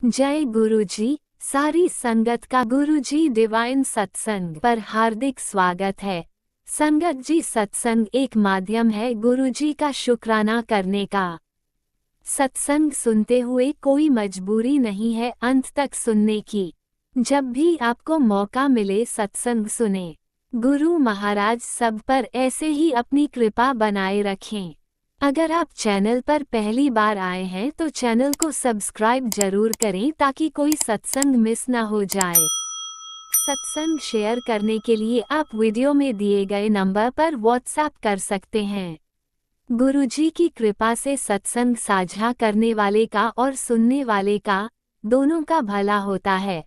जय गुरुजी। सारी संगत का गुरुजी डिवाइन सत्संग पर हार्दिक स्वागत है। संगत जी, सत्संग एक माध्यम है गुरुजी का शुक्राना करने का। सत्संग सुनते हुए कोई मजबूरी नहीं है अंत तक सुनने की। जब भी आपको मौका मिले सत्संग सुने। गुरु महाराज सब पर ऐसे ही अपनी कृपा बनाए रखें। अगर आप चैनल पर पहली बार आए हैं तो चैनल को सब्सक्राइब जरूर करें ताकि कोई सत्संग मिस ना हो जाए। सत्संग शेयर करने के लिए आप वीडियो में दिए गए नंबर पर व्हाट्सएप कर सकते हैं। गुरुजी की कृपा से सत्संग साझा करने वाले का और सुनने वाले का दोनों का भला होता है।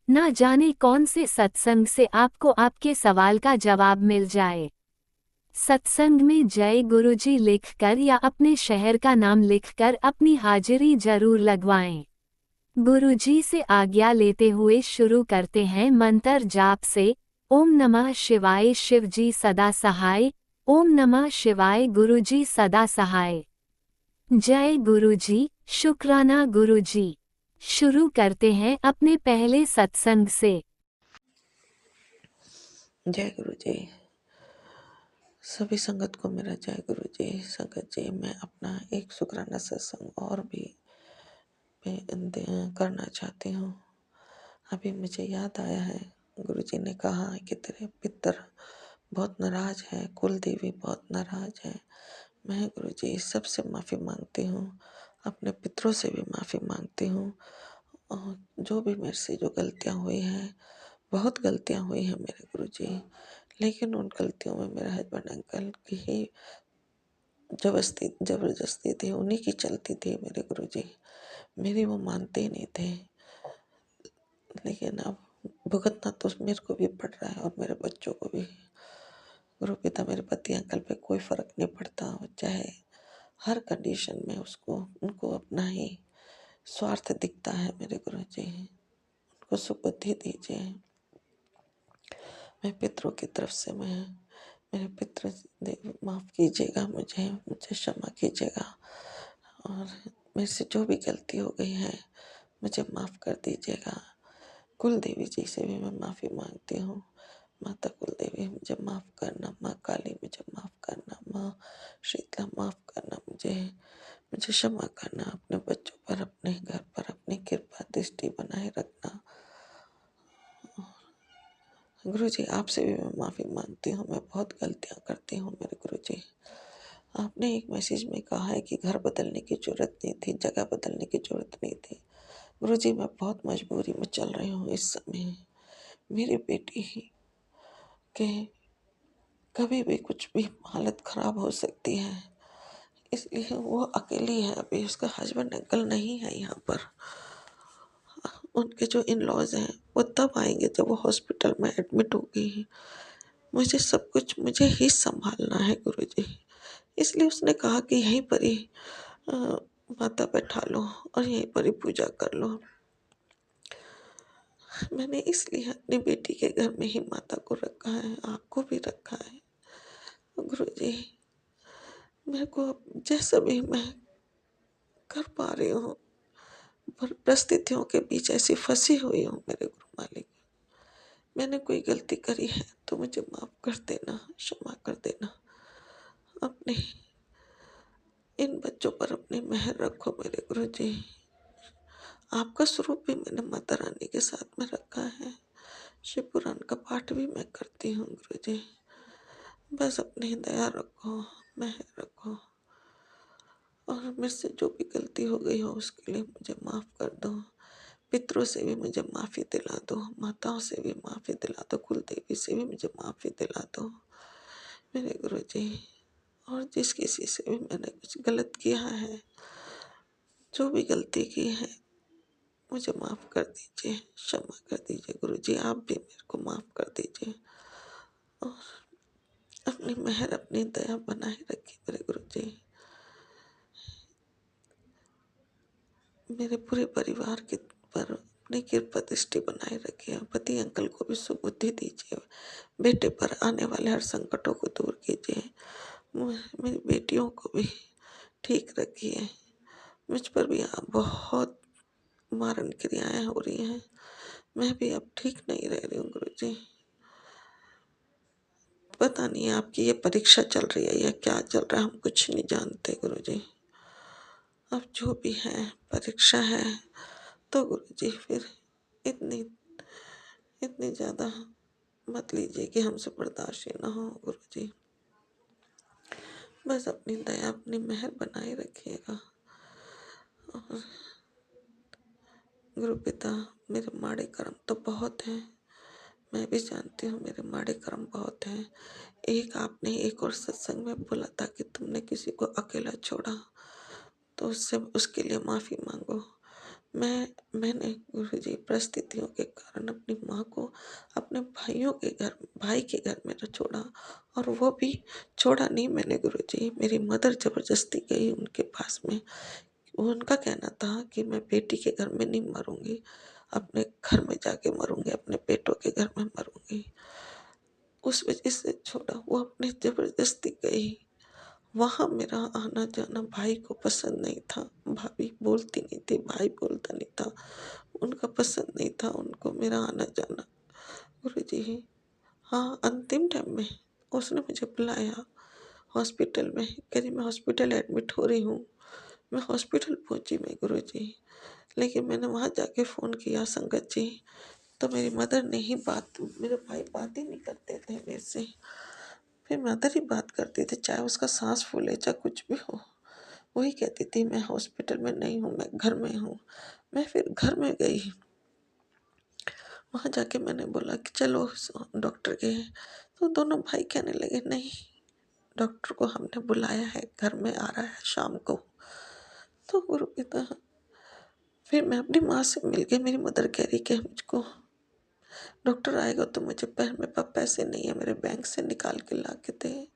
ना जाने कौन से सत्संग से आपको आपके सवाल का जवाब मिल जाए। सत्संग में जय गुरुजी लिखकर या अपने शहर का नाम लिखकर अपनी हाजिरी जरूर लगवाएं। गुरुजी से आज्ञा लेते हुए शुरू करते हैं मंत्र जाप से। ओम नमः शिवाय, शिवजी सदा सहाय। ओम नमः शिवाय, गुरुजी सदा सहाय। जय गुरुजी, शुक्राना गुरुजी। शुरू करते हैं अपने पहले सत्संग से। जय गुरु जी। सभी संगत को मेरा जय गुरु जी। संगत जी, मैं अपना एक शुक्राना सत्संग और भी करना चाहती हूँ। अभी मुझे याद आया है, गुरु जी ने कहा है कि तेरे पितर बहुत नाराज है, कुल देवी बहुत नाराज है। मैं गुरु जी सबसे माफ़ी मांगती हूँ, अपने पितरों से भी माफ़ी मांगती हूँ। और जो भी मेरे से जो गलतियाँ हुई हैं, बहुत गलतियाँ हुई हैं मेरे गुरु जी, लेकिन उन गलतियों में मेरे हस्बैंड अंकल की ही जबरदस्ती थी, उन्हीं की चलती थी मेरे गुरुजी। मेरी वो मानते ही नहीं थे, लेकिन अब भुगतना तो मेरे को भी पड़ रहा है और मेरे बच्चों को भी। गुरु पिता मेरे पति अंकल पे कोई फर्क नहीं पड़ता, चाहे हर कंडीशन में उनको अपना ही स्वार्थ दिखता है मेरे गुरुजी। उनको सुबुद्धि दीजिए। मैं पितरों की तरफ से मेरे पितर माफ़ कीजिएगा, मुझे क्षमा कीजिएगा और मेरे से जो भी गलती हो गई है मुझे माफ़ कर दीजिएगा। कुल देवी जी से भी मैं माफ़ी मांगती हूँ। माता कुल देवी मुझे माफ़ करना, माँ काली मुझे माफ़ करना, माँ शीतला माफ़ करना, मुझे क्षमा करना। अपने बच्चों पर, अपने घर पर अपनी कृपा दृष्टि बनाए रखना। गुरु जी, आपसे भी मैं माफ़ी मांगती हूँ, मैं बहुत गलतियाँ करती हूँ मेरे गुरु जी। आपने एक मैसेज में कहा है कि घर बदलने की ज़रूरत नहीं थी, जगह बदलने की ज़रूरत नहीं थी। गुरु जी, मैं बहुत मजबूरी में चल रही हूँ इस समय। मेरी बेटी के कभी भी कुछ भी हालत ख़राब हो सकती है, इसलिए वो अकेली है। अभी उसका हस्बैंड अंकल नहीं है यहाँ पर। उनके जो इन लॉज हैं वो तब आएंगे जब वो हॉस्पिटल में एडमिट होगी। मुझे सब कुछ मुझे ही संभालना है गुरु जी। इसलिए उसने कहा कि यहीं पर ही माता बैठा लो और यहीं पर ही पूजा कर लो। मैंने इसलिए अपनी बेटी के घर में ही माता को रखा है, आपको भी रखा है। गुरु जी, मेरे को जैसा भी मैं कर पा रही हूँ, पर परिस्थितियों के बीच ऐसी फंसी हुई हूँ मेरे गुरु मालिक। मैंने कोई गलती करी है तो मुझे माफ़ कर देना, क्षमा कर देना। अपने इन बच्चों पर अपनी मेहर रखो मेरे गुरु जी। आपका स्वरूप भी मैंने माता रानी के साथ में रखा है। शिव पुराण का पाठ भी मैं करती हूँ गुरु जी। बस अपनी दया रखो, मेहर रखो और मेरे से जो भी गलती हो गई हो उसके लिए मुझे माफ़ कर दो। पितरों से भी मुझे माफ़ी दिला दो, माताओं से भी माफ़ी दिला दो, कुल देवी से भी मुझे माफ़ी दिला दो मेरे गुरु जी। और जिस किसी से भी मैंने कुछ गलत किया है, जो भी गलती की है, मुझे माफ़ कर दीजिए, क्षमा कर दीजिए गुरु जी। आप भी मेरे को माफ़ कर दीजिए और अपनी मेहर अपनी दया बनाए रखिए मेरे गुरु जी। मेरे पूरे परिवार के पर अपनी कृपा दृष्टि बनाए रखिए। पति अंकल को भी सुबुद्धि दीजिए, बेटे पर आने वाले हर संकटों को दूर कीजिए। मेरी बेटियों को भी ठीक रखिए। मुझ पर भी आप बहुत मारण क्रियाएं हो रही हैं। मैं भी अब ठीक नहीं रह रही हूँ गुरुजी। पता नहीं आपकी ये परीक्षा चल रही है या क्या चल रहा है, हम कुछ नहीं जानते गुरुजी। अब जो भी है परीक्षा है, तो गुरुजी फिर इतनी इतनी ज़्यादा मत लीजिए कि हमसे बर्दाश्त ही ना हो गुरुजी। बस अपनी दया अपनी मेहर बनाए रखिएगा। और गुरु पिता, मेरे माड़े कर्म तो बहुत हैं, मैं भी जानती हूँ मेरे माड़े कर्म बहुत हैं। एक आपने एक और सत्संग में बोला था कि तुमने किसी को अकेला छोड़ा, तो उससे उसके लिए माफ़ी मांगो। मैंने गुरुजी परिस्थितियों के कारण अपनी माँ को अपने भाई के घर में न छोड़ा, और वो भी छोड़ा नहीं मैंने गुरुजी, मेरी मदर जबरदस्ती गई उनके पास में। वो उनका कहना था कि मैं बेटी के घर में नहीं मरूंगी, अपने घर में जाके मरूंगी, अपने बेटों के घर में मरूंगी। उस वजह से छोड़ा, वो अपने जबरदस्ती गई। वहाँ मेरा आना जाना भाई को पसंद नहीं था, भाभी बोलती नहीं थी, भाई बोलता नहीं था, उनका पसंद नहीं था उनको मेरा आना जाना गुरुजी। हाँ, अंतिम टाइम में उसने मुझे बुलाया हॉस्पिटल में, कह रही मैं हॉस्पिटल एडमिट हो रही हूँ। मैं हॉस्पिटल पहुंची मैं गुरुजी, लेकिन मैंने वहाँ जाके फ़ोन किया संगत जी, तो मेरी मदर ने ही मेरे भाई बात ही नहीं करते थे मेरे से, फिर मदर ही बात करती थी, चाहे उसका सांस फूले चाहे कुछ भी हो, वही कहती थी मैं हॉस्पिटल में नहीं हूँ, मैं घर में हूँ। मैं फिर घर में गई, वहाँ जाके मैंने बोला कि चलो डॉक्टर के, तो दोनों भाई कहने लगे नहीं, डॉक्टर को हमने बुलाया है, घर में आ रहा है शाम को। तो गुरु पिता, फिर मैं अपनी माँ से मिल गई, मेरी मदर कह रही कि मुझको डॉक्टर आएगा तो मुझे मेरे पास पैसे नहीं है, मेरे बैंक से निकाल के ला के दे।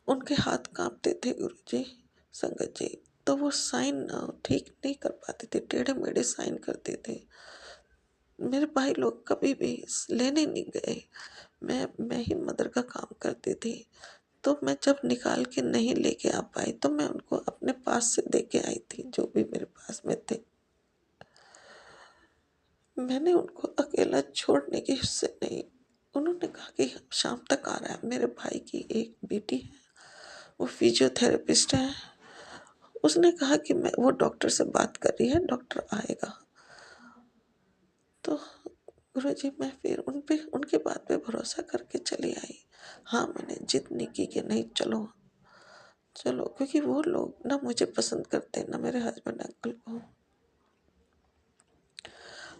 उनके हाथ कांपते थे गुरुजी, संगत जी, तो वो साइन ठीक नहीं कर पाते थे, टेढ़े मेढ़े साइन करते थे। मेरे भाई लोग कभी भी लेने नहीं गए, मैं ही मदर का काम करती थी। तो मैं जब निकाल के नहीं लेके आ पाई, तो मैं उनको अपने पास से दे के आई थी, जो भी मेरे पास में थे। मैंने उनको अकेला छोड़ने की हिस्से नहीं, उन्होंने कहा कि शाम तक आ रहा है। मेरे भाई की एक बेटी है, वो फिजियोथेरेपिस्ट है, उसने कहा कि मैं वो डॉक्टर से बात कर रही है, डॉक्टर आएगा। तो गुरुजी मैं फिर उनके बात पे भरोसा करके चली आई। हाँ, मैंने जिद नहीं की कि नहीं चलो चलो, क्योंकि वो लोग ना मुझे पसंद करते ना मेरे हस्बैंड अंकल को।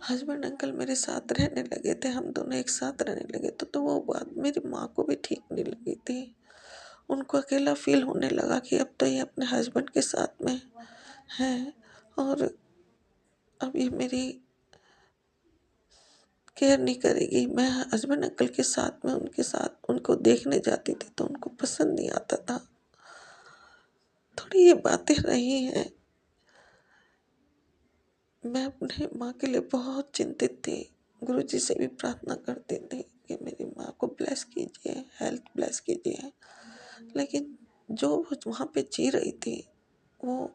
हस्बैंड अंकल मेरे साथ रहने लगे थे, हम दोनों एक साथ रहने लगे, तो वो बात मेरी माँ को भी ठीक नहीं लगी थी। उनको अकेला फील होने लगा कि अब तो ये अपने हस्बैंड के साथ में है, और अब ये मेरी केयर नहीं करेगी। मैं हस्बैंड अंकल के साथ में उनके साथ उनको देखने जाती थी तो उनको पसंद नहीं आता था। थोड़ी ये बातें रही हैं। मैं अपने माँ के लिए बहुत चिंतित थी, गुरुजी से भी प्रार्थना करती थी कि मेरी माँ को ब्लेस कीजिए, हेल्थ ब्लेस कीजिए। लेकिन जो वो वहाँ पे जी रही थी, वो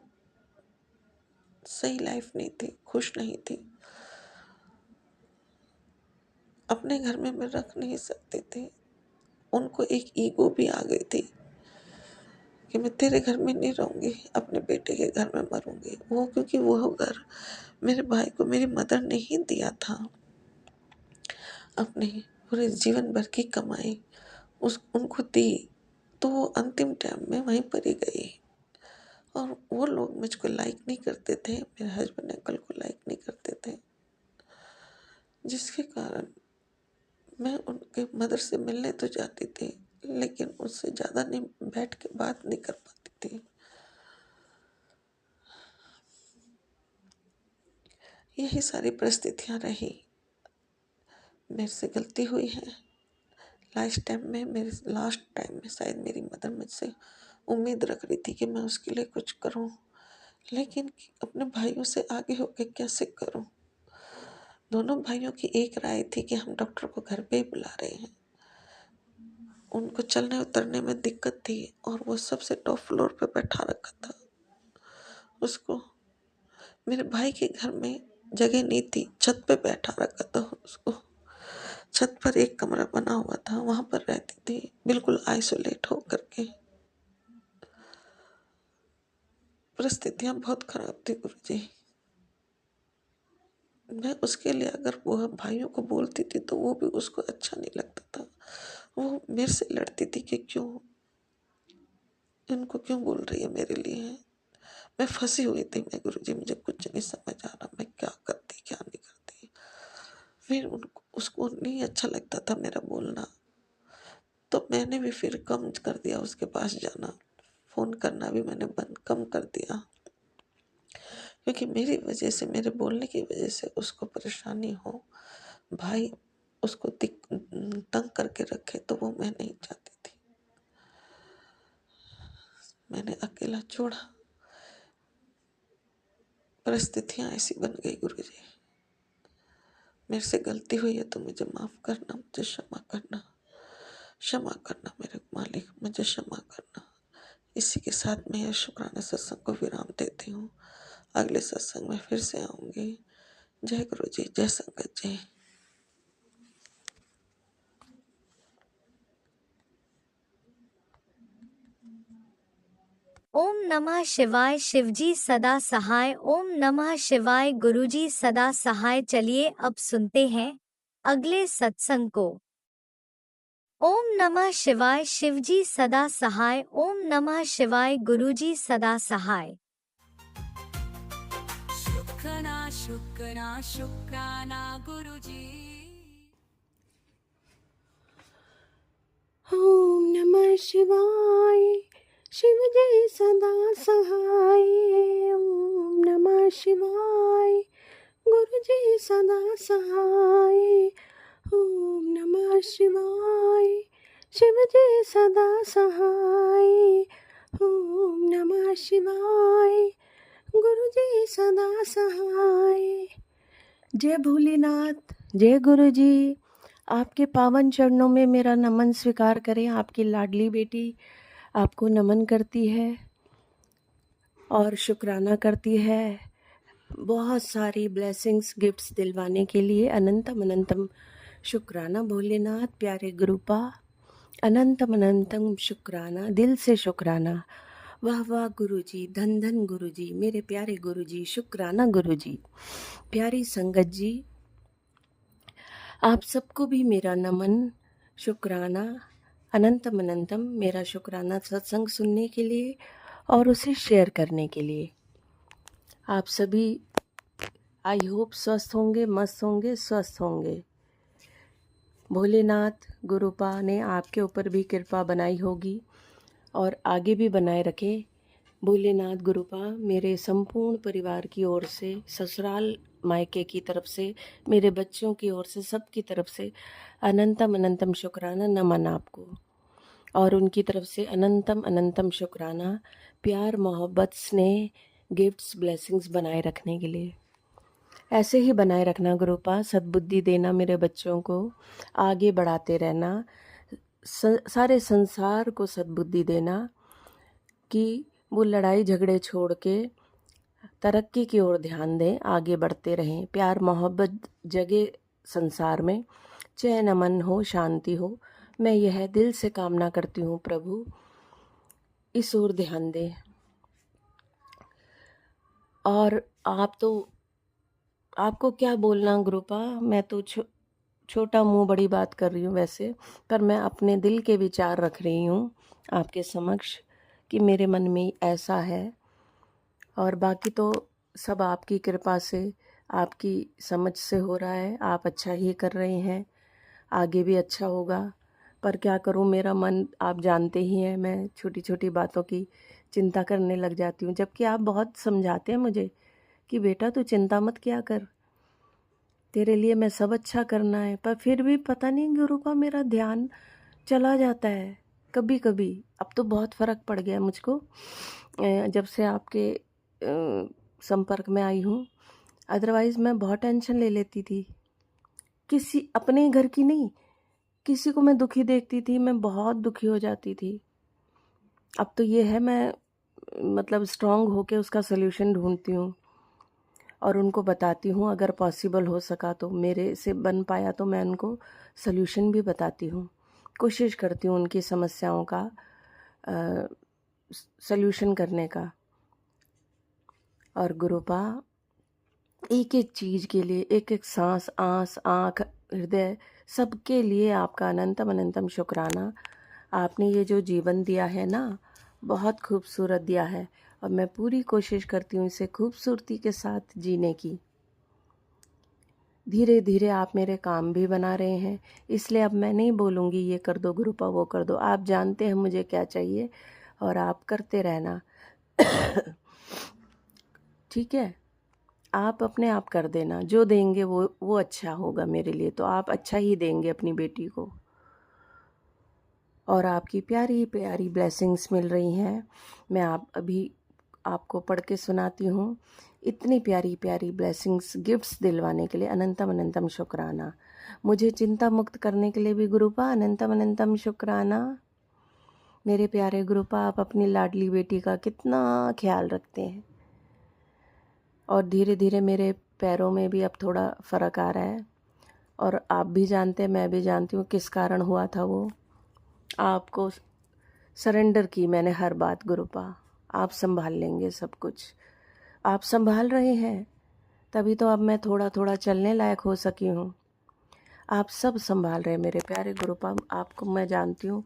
सही लाइफ नहीं थी, खुश नहीं थी। अपने घर में मैं रख नहीं सकती थी। उनको एक ईगो भी आ गई थी कि मैं तेरे घर में नहीं रहूँगी, अपने बेटे के घर में मरूँगी। वो क्योंकि वो घर मेरे भाई को मेरी मदर ने ही दिया था, अपने पूरे जीवन भर की कमाई उस उनको दी, तो वो अंतिम टाइम में वहीं पर ही गई। और वो लोग मुझको लाइक नहीं करते थे, मेरे हस्बैंड अंकल को लाइक नहीं करते थे, जिसके कारण मैं उनके मदर से मिलने तो जाती थी, लेकिन उससे ज़्यादा नहीं बैठ के बात नहीं कर पाती थी। यही सारी परिस्थितियाँ रही। मेरे से गलती हुई है। लास्ट टाइम में शायद मेरी मदर मुझसे उम्मीद रख रही थी कि मैं उसके लिए कुछ करूं, लेकिन अपने भाइयों से आगे होकर कैसे करूं। दोनों भाइयों की एक राय थी कि हम डॉक्टर को घर पे ही बुला रहे हैं। उनको चलने उतरने में दिक्कत थी, और वो सबसे टॉप फ्लोर पे बैठा रखा था उसको। मेरे भाई के घर में जगह नहीं थी, छत पे बैठा रखा था उसको। छत पर एक कमरा बना हुआ था, वहां पर रहती थी बिल्कुल आइसोलेट हो करके। परिस्थितियां बहुत खराब थी गुरुजी। मैं उसके लिए अगर वो भाइयों को बोलती थी तो वो भी उसको अच्छा नहीं लगता था। वो मेरे से लड़ती थी कि क्यों, इनको क्यों बोल रही है मेरे लिए। मैं फंसी हुई थी मैं गुरुजी, मुझे कुछ नहीं समझ आ रहा मैं क्या करती क्या नहीं करती। फिर उनको उसको नहीं अच्छा लगता था मेरा बोलना, तो मैंने भी फिर कम कर दिया उसके पास जाना। फोन करना भी मैंने कम कर दिया, क्योंकि मेरी वजह से, मेरे बोलने की वजह से उसको परेशानी हो, भाई उसको तंग करके रखे, तो वो मैं नहीं चाहती थी। मैंने अकेला छोड़ा, परिस्थितियां ऐसी बन गई गुरुजी। मेरे से गलती हुई है तो मुझे माफ करना, मुझे क्षमा करना, क्षमा करना मेरे मालिक, मुझे क्षमा करना। इसी के साथ मैं यह शुक्राना सत्संग को विराम देती हूँ। अगले सत्संग में फिर से आऊंगी। जय गुरु जी, जय संगत जी। ओम नमः शिवाय। शिवजी सदा सहाय। ओम नमः शिवाय। गुरुजी सदा सहाय। चलिए अब सुनते हैं अगले सत्संग को। ओम नमः शिवाय। शिवजी सदा सहाय। ओम नमः शिवाय। गुरुजी सदा सहाय। शुक्राना शुक्राना शुक्राना गुरुजी। ओम नमः शिवाय। शिव जी सदा सहाय। ओम नमः शिवाय। गुरु जी सदा सहाय। ओम नमः शिवाय। शिव जी सदा सहाय। ओम नमः शिवाय। गुरु जी सदा सहाय। जय भोलेनाथ, जय गुरु जी। आपके पावन चरणों में मेरा नमन स्वीकार करें। आपकी लाडली बेटी आपको नमन करती है और शुक्राना करती है, बहुत सारी ब्लेसिंग्स गिफ्ट्स दिलवाने के लिए। अनंतम अनंतम शुक्राना भोलेनाथ, प्यारे गुरुपा। अनंतम अनंतम शुक्राना, दिल से शुक्राना। वाह वाह गुरुजी, धन धन गुरुजी, मेरे प्यारे गुरुजी, शुक्राना गुरुजी। प्यारी संगत जी, आप सबको भी मेरा नमन, शुक्राना, अनंतम अनंतम। मेरा शुक्राना सत्संग सुनने के लिए और उसे शेयर करने के लिए। आप सभी आई होप स्वस्थ होंगे, मस्त होंगे, स्वस्थ होंगे। भोलेनाथ गुरुपा ने आपके ऊपर भी कृपा बनाई होगी और आगे भी बनाए रखे। भोलेनाथ गुरुपा मेरे संपूर्ण परिवार की ओर से, ससुराल मायके की तरफ से, मेरे बच्चों की ओर से, सबकी तरफ से अनंतम अनंतम शुक्राना, नमन आपको। और उनकी तरफ से अनंतम अनंतम शुक्राना, प्यार मोहब्बत स्नेह गिफ्ट्स ब्लेसिंग्स बनाए रखने के लिए। ऐसे ही बनाए रखना गुरुपा, सद्बुद्धि देना मेरे बच्चों को, आगे बढ़ाते रहना, सारे संसार को सद्बुद्धि देना कि वो लड़ाई झगड़े छोड़ के तरक्की की ओर ध्यान दें, आगे बढ़ते रहें। प्यार मोहब्बत जगे संसार में, चैन अमन हो, शांति हो। मैं यह दिल से कामना करती हूँ प्रभु, इस ओर ध्यान दें। और आप तो, आपको क्या बोलना गुरुपा, मैं तो छोटा मुंह बड़ी बात कर रही हूँ वैसे, पर मैं अपने दिल के विचार रख रही हूँ आपके समक्ष कि मेरे मन में ऐसा है। और बाकी तो सब आपकी कृपा से, आपकी समझ से हो रहा है। आप अच्छा ही कर रहे हैं, आगे भी अच्छा होगा। पर क्या करूं, मेरा मन आप जानते ही हैं, मैं छोटी छोटी बातों की चिंता करने लग जाती हूं। जबकि आप बहुत समझाते हैं मुझे कि बेटा तू चिंता मत किया कर, तेरे लिए मैं सब अच्छा करना है। पर फिर भी पता नहीं गुरुपा मेरा ध्यान चला जाता है कभी कभी। अब तो बहुत फ़र्क पड़ गया मुझको जब से आपके संपर्क में आई हूँ। अदरवाइज़ मैं बहुत टेंशन ले लेती थी, किसी अपने घर की नहीं, किसी को मैं दुखी देखती थी मैं बहुत दुखी हो जाती थी। अब तो ये है, मैं मतलब स्ट्रांग होके उसका सल्यूशन ढूंढती हूँ। और उनको बताती हूँ, अगर पॉसिबल हो सका तो, मेरे से बन पाया तो मैं उनको सल्यूशन भी बताती हूँ, कोशिश करती हूँ उनकी समस्याओं का सल्यूशन करने का। और गुरुपा, एक एक चीज़ के लिए, एक एक सांस, आँख, हृदय, सबके लिए आपका अनंतम अनंतम शुक्राना। आपने ये जो जीवन दिया है ना, बहुत खूबसूरत दिया है, और मैं पूरी कोशिश करती हूँ इसे खूबसूरती के साथ जीने की। धीरे धीरे आप मेरे काम भी बना रहे हैं, इसलिए अब मैं नहीं बोलूँगी ये कर दो गुरुपा, वो कर दो। आप जानते हैं मुझे क्या चाहिए, और आप करते रहना। ठीक है, आप अपने आप कर देना, जो देंगे वो अच्छा होगा मेरे लिए, तो आप अच्छा ही देंगे अपनी बेटी को। और आपकी प्यारी प्यारी ब्लेसिंग्स मिल रही हैं। मैं अभी आपको पढ़ के सुनाती हूँ। इतनी प्यारी प्यारी ब्लेसिंग्स, गिफ्ट्स दिलवाने के लिए अनंतम अनंतम शुक्राना। मुझे चिंता मुक्त करने के लिए भी गुरुपा अनंतम अनंतम शुक्राना। मेरे प्यारे गुरुपा, आप अपनी लाडली बेटी का कितना ख्याल रखते हैं। और धीरे धीरे मेरे पैरों में भी अब थोड़ा फ़र्क आ रहा है, और आप भी जानते हैं, मैं भी जानती हूँ किस कारण हुआ था वो। आपको सरेंडर की मैंने हर बात गुरुपा, आप संभाल लेंगे सब कुछ। आप संभाल रहे हैं, तभी तो अब मैं थोड़ा थोड़ा चलने लायक हो सकी हूँ। आप सब संभाल रहे हैं मेरे प्यारे गुरुपा। आपको मैं जानती हूँ,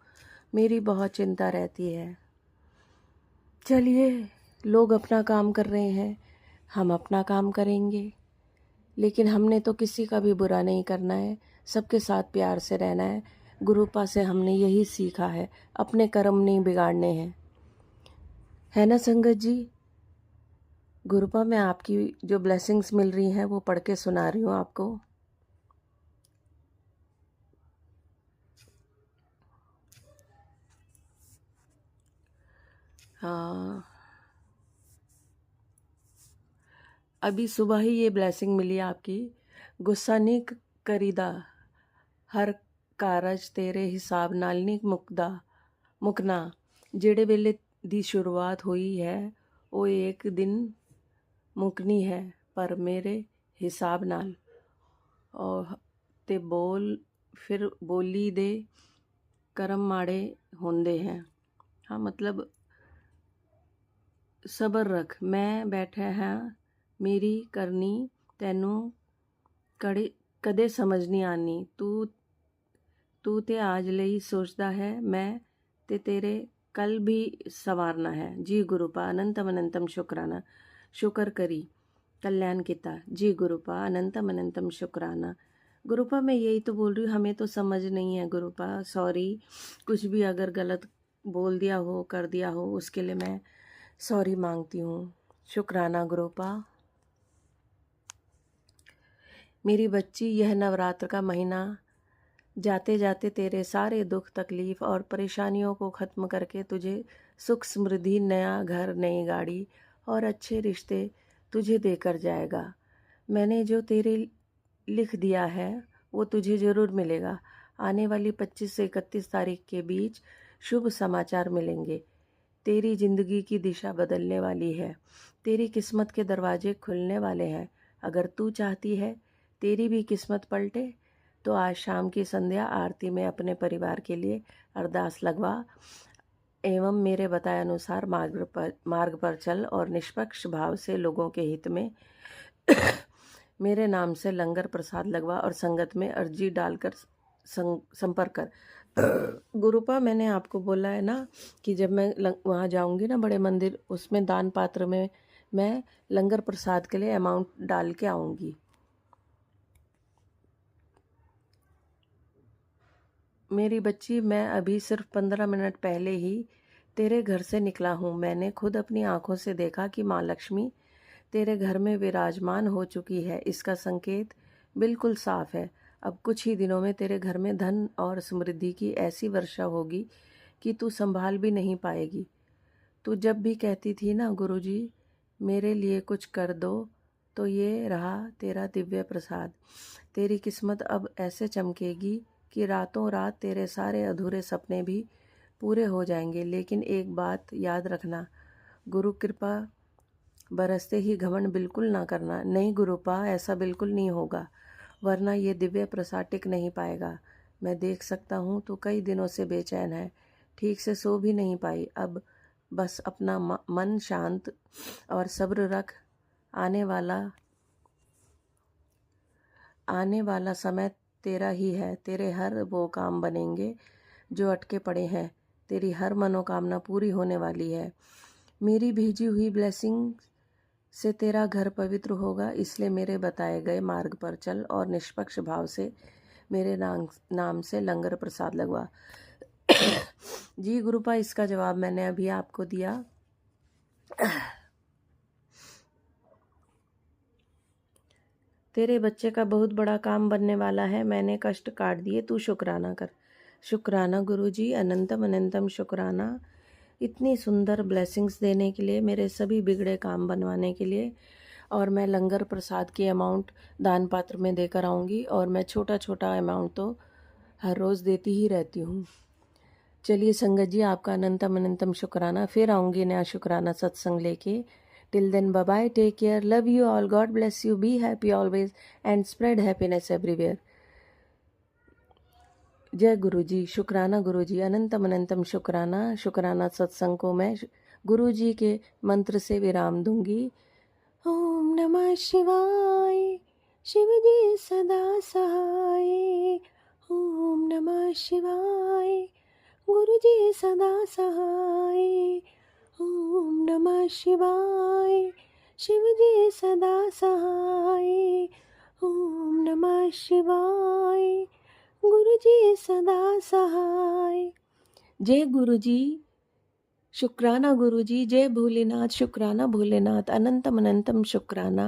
मेरी बहुत चिंता रहती है। चलिए, लोग अपना काम कर रहे हैं, हम अपना काम करेंगे, लेकिन हमने तो किसी का भी बुरा नहीं करना है, सबके साथ प्यार से रहना है। गुरुपा से हमने यही सीखा है, अपने कर्म नहीं बिगाड़ने हैं, है ना संगत जी। गुरुपा, मैं आपकी जो ब्लेसिंग्स मिल रही हैं वो पढ़ के सुना रही हूँ आपको। हाँ, अभी सुबह ही ये ब्लेसिंग मिली आपकी। गुस्सा नहीं करीदा, हर कारज तेरे हिसाब नाल नहीं मुकना। ਜਿਹੜੇ ਵੇਲੇ ਦੀ ਸ਼ੁਰੂਆਤ ਹੋਈ ਹੈ ਉਹ ਇੱਕ ਦਿਨ ਮੁੱਕਣੀ ਹੈ, ਪਰ ਮੇਰੇ ਹਿਸਾਬ ਨਾਲ। और ते बोल फिर बोली दे कर्म माड़े होंदे हैं। हाँ, मतलब सबर रख, मैं बैठा हाँ मेरी करनी तैनू कदे समझ नहीं आनी। तू ते आज ਲਈ सोचदा है, मैं ते तेरे कल भी संवारना है। जी गुरुपा, अनंतम अनंतम शुक्राना। शुक्र करी कल्याण किता। जी गुरुपा, अनंतम अनंतम शुक्राना। गुरुपा, मैं यही तो बोल रही हूँ, हमें तो समझ नहीं है गुरुपा, सॉरी। कुछ भी अगर गलत बोल दिया हो, कर दिया हो, उसके लिए मैं सॉरी मांगती हूँ। शुक्राना गुरुपा। मेरी बच्ची, यह नवरात्र का महीना जाते जाते तेरे सारे दुख तकलीफ और परेशानियों को ख़त्म करके तुझे सुख समृद्धि, नया घर, नई गाड़ी और अच्छे रिश्ते तुझे देकर जाएगा। मैंने जो तेरे लिख दिया है वो तुझे ज़रूर मिलेगा। आने वाली 25 से 31 तारीख के बीच शुभ समाचार मिलेंगे। तेरी ज़िंदगी की दिशा बदलने वाली है, तेरी किस्मत के दरवाजे खुलने वाले हैं। अगर तू चाहती है तेरी भी किस्मत पलटे, तो आज शाम की संध्या आरती में अपने परिवार के लिए अरदास लगवा एवं मेरे बताए अनुसार मार्ग पर चल और निष्पक्ष भाव से लोगों के हित में मेरे नाम से लंगर प्रसाद लगवा और संगत में अर्जी डालकर संपर्क कर। गुरुपा, मैंने आपको बोला है ना कि जब मैं वहाँ जाऊँगी ना बड़े मंदिर, उसमें दान पात्र में मैं लंगर प्रसाद के लिए अमाउंट डाल के आऊँगी। मेरी बच्ची, मैं अभी सिर्फ 15 मिनट पहले ही तेरे घर से निकला हूँ। मैंने खुद अपनी आंखों से देखा कि माँ लक्ष्मी तेरे घर में विराजमान हो चुकी है। इसका संकेत बिल्कुल साफ है। अब कुछ ही दिनों में तेरे घर में धन और समृद्धि की ऐसी वर्षा होगी कि तू संभाल भी नहीं पाएगी। तू जब भी कहती थी ना, गुरुजी मेरे लिए कुछ कर दो, तो ये रहा तेरा दिव्य प्रसाद। तेरी किस्मत अब ऐसे चमकेगी कि रातों रात तेरे सारे अधूरे सपने भी पूरे हो जाएंगे। लेकिन एक बात याद रखना, गुरु कृपा बरसते ही घमंड बिल्कुल ना करना। नहीं गुरुपा, ऐसा बिल्कुल नहीं होगा, वरना ये दिव्य प्रसाद टिक नहीं पाएगा। मैं देख सकता हूँ तो कई दिनों से बेचैन है, ठीक से सो भी नहीं पाई। अब बस अपना मन शांत और सब्र रख। आने वाला समय तेरा ही है। तेरे हर वो काम बनेंगे जो अटके पड़े हैं। तेरी हर मनोकामना पूरी होने वाली है। मेरी भेजी हुई ब्लेसिंग से तेरा घर पवित्र होगा, इसलिए मेरे बताए गए मार्ग पर चल और निष्पक्ष भाव से मेरे नाम से लंगर प्रसाद लगवा। जी गुरुपा, इसका जवाब मैंने अभी आपको दिया। तेरे बच्चे का बहुत बड़ा काम बनने वाला है। मैंने कष्ट काट दिए, तू शुक्राना कर। शुक्राना गुरुजी, अनंतम अनंतम शुक्राना, इतनी सुंदर ब्लेसिंग्स देने के लिए, मेरे सभी बिगड़े काम बनवाने के लिए। और मैं लंगर प्रसाद की अमाउंट दान पात्र में देकर आऊँगी, और मैं छोटा छोटा अमाउंट तो हर रोज़ देती ही रहती हूँ। चलिए संगत जी, आपका अनंतम अनंतम शुक्राना। फिर आऊँगी नया शुक्राना सत्संग लेके। Till then, bye bye, take care, love you all, God bless you, be happy always and spread happiness everywhere. जय गुरु जी, शुक्राना गुरु जी, अनंतम अनंतम शुक्राना। शुक्राना सत्संग को मैं गुरु जी के मंत्र से विराम दूंगी। ओम नमः शिवाय, शिव जी सदा सहाय। ओम नमः शिवाय, गुरु जी सदा सहाय। ओम नमः शिवाय, शिव जी सदा सहाय। ओम नमः शिवाय, गुरु जी सदा सहाय। जय गुरु जी, शुक्राना गुरु जी, जय भोलेनाथ, शुक्राना भोलेनाथ, अनंतम अनंतम शुक्राना।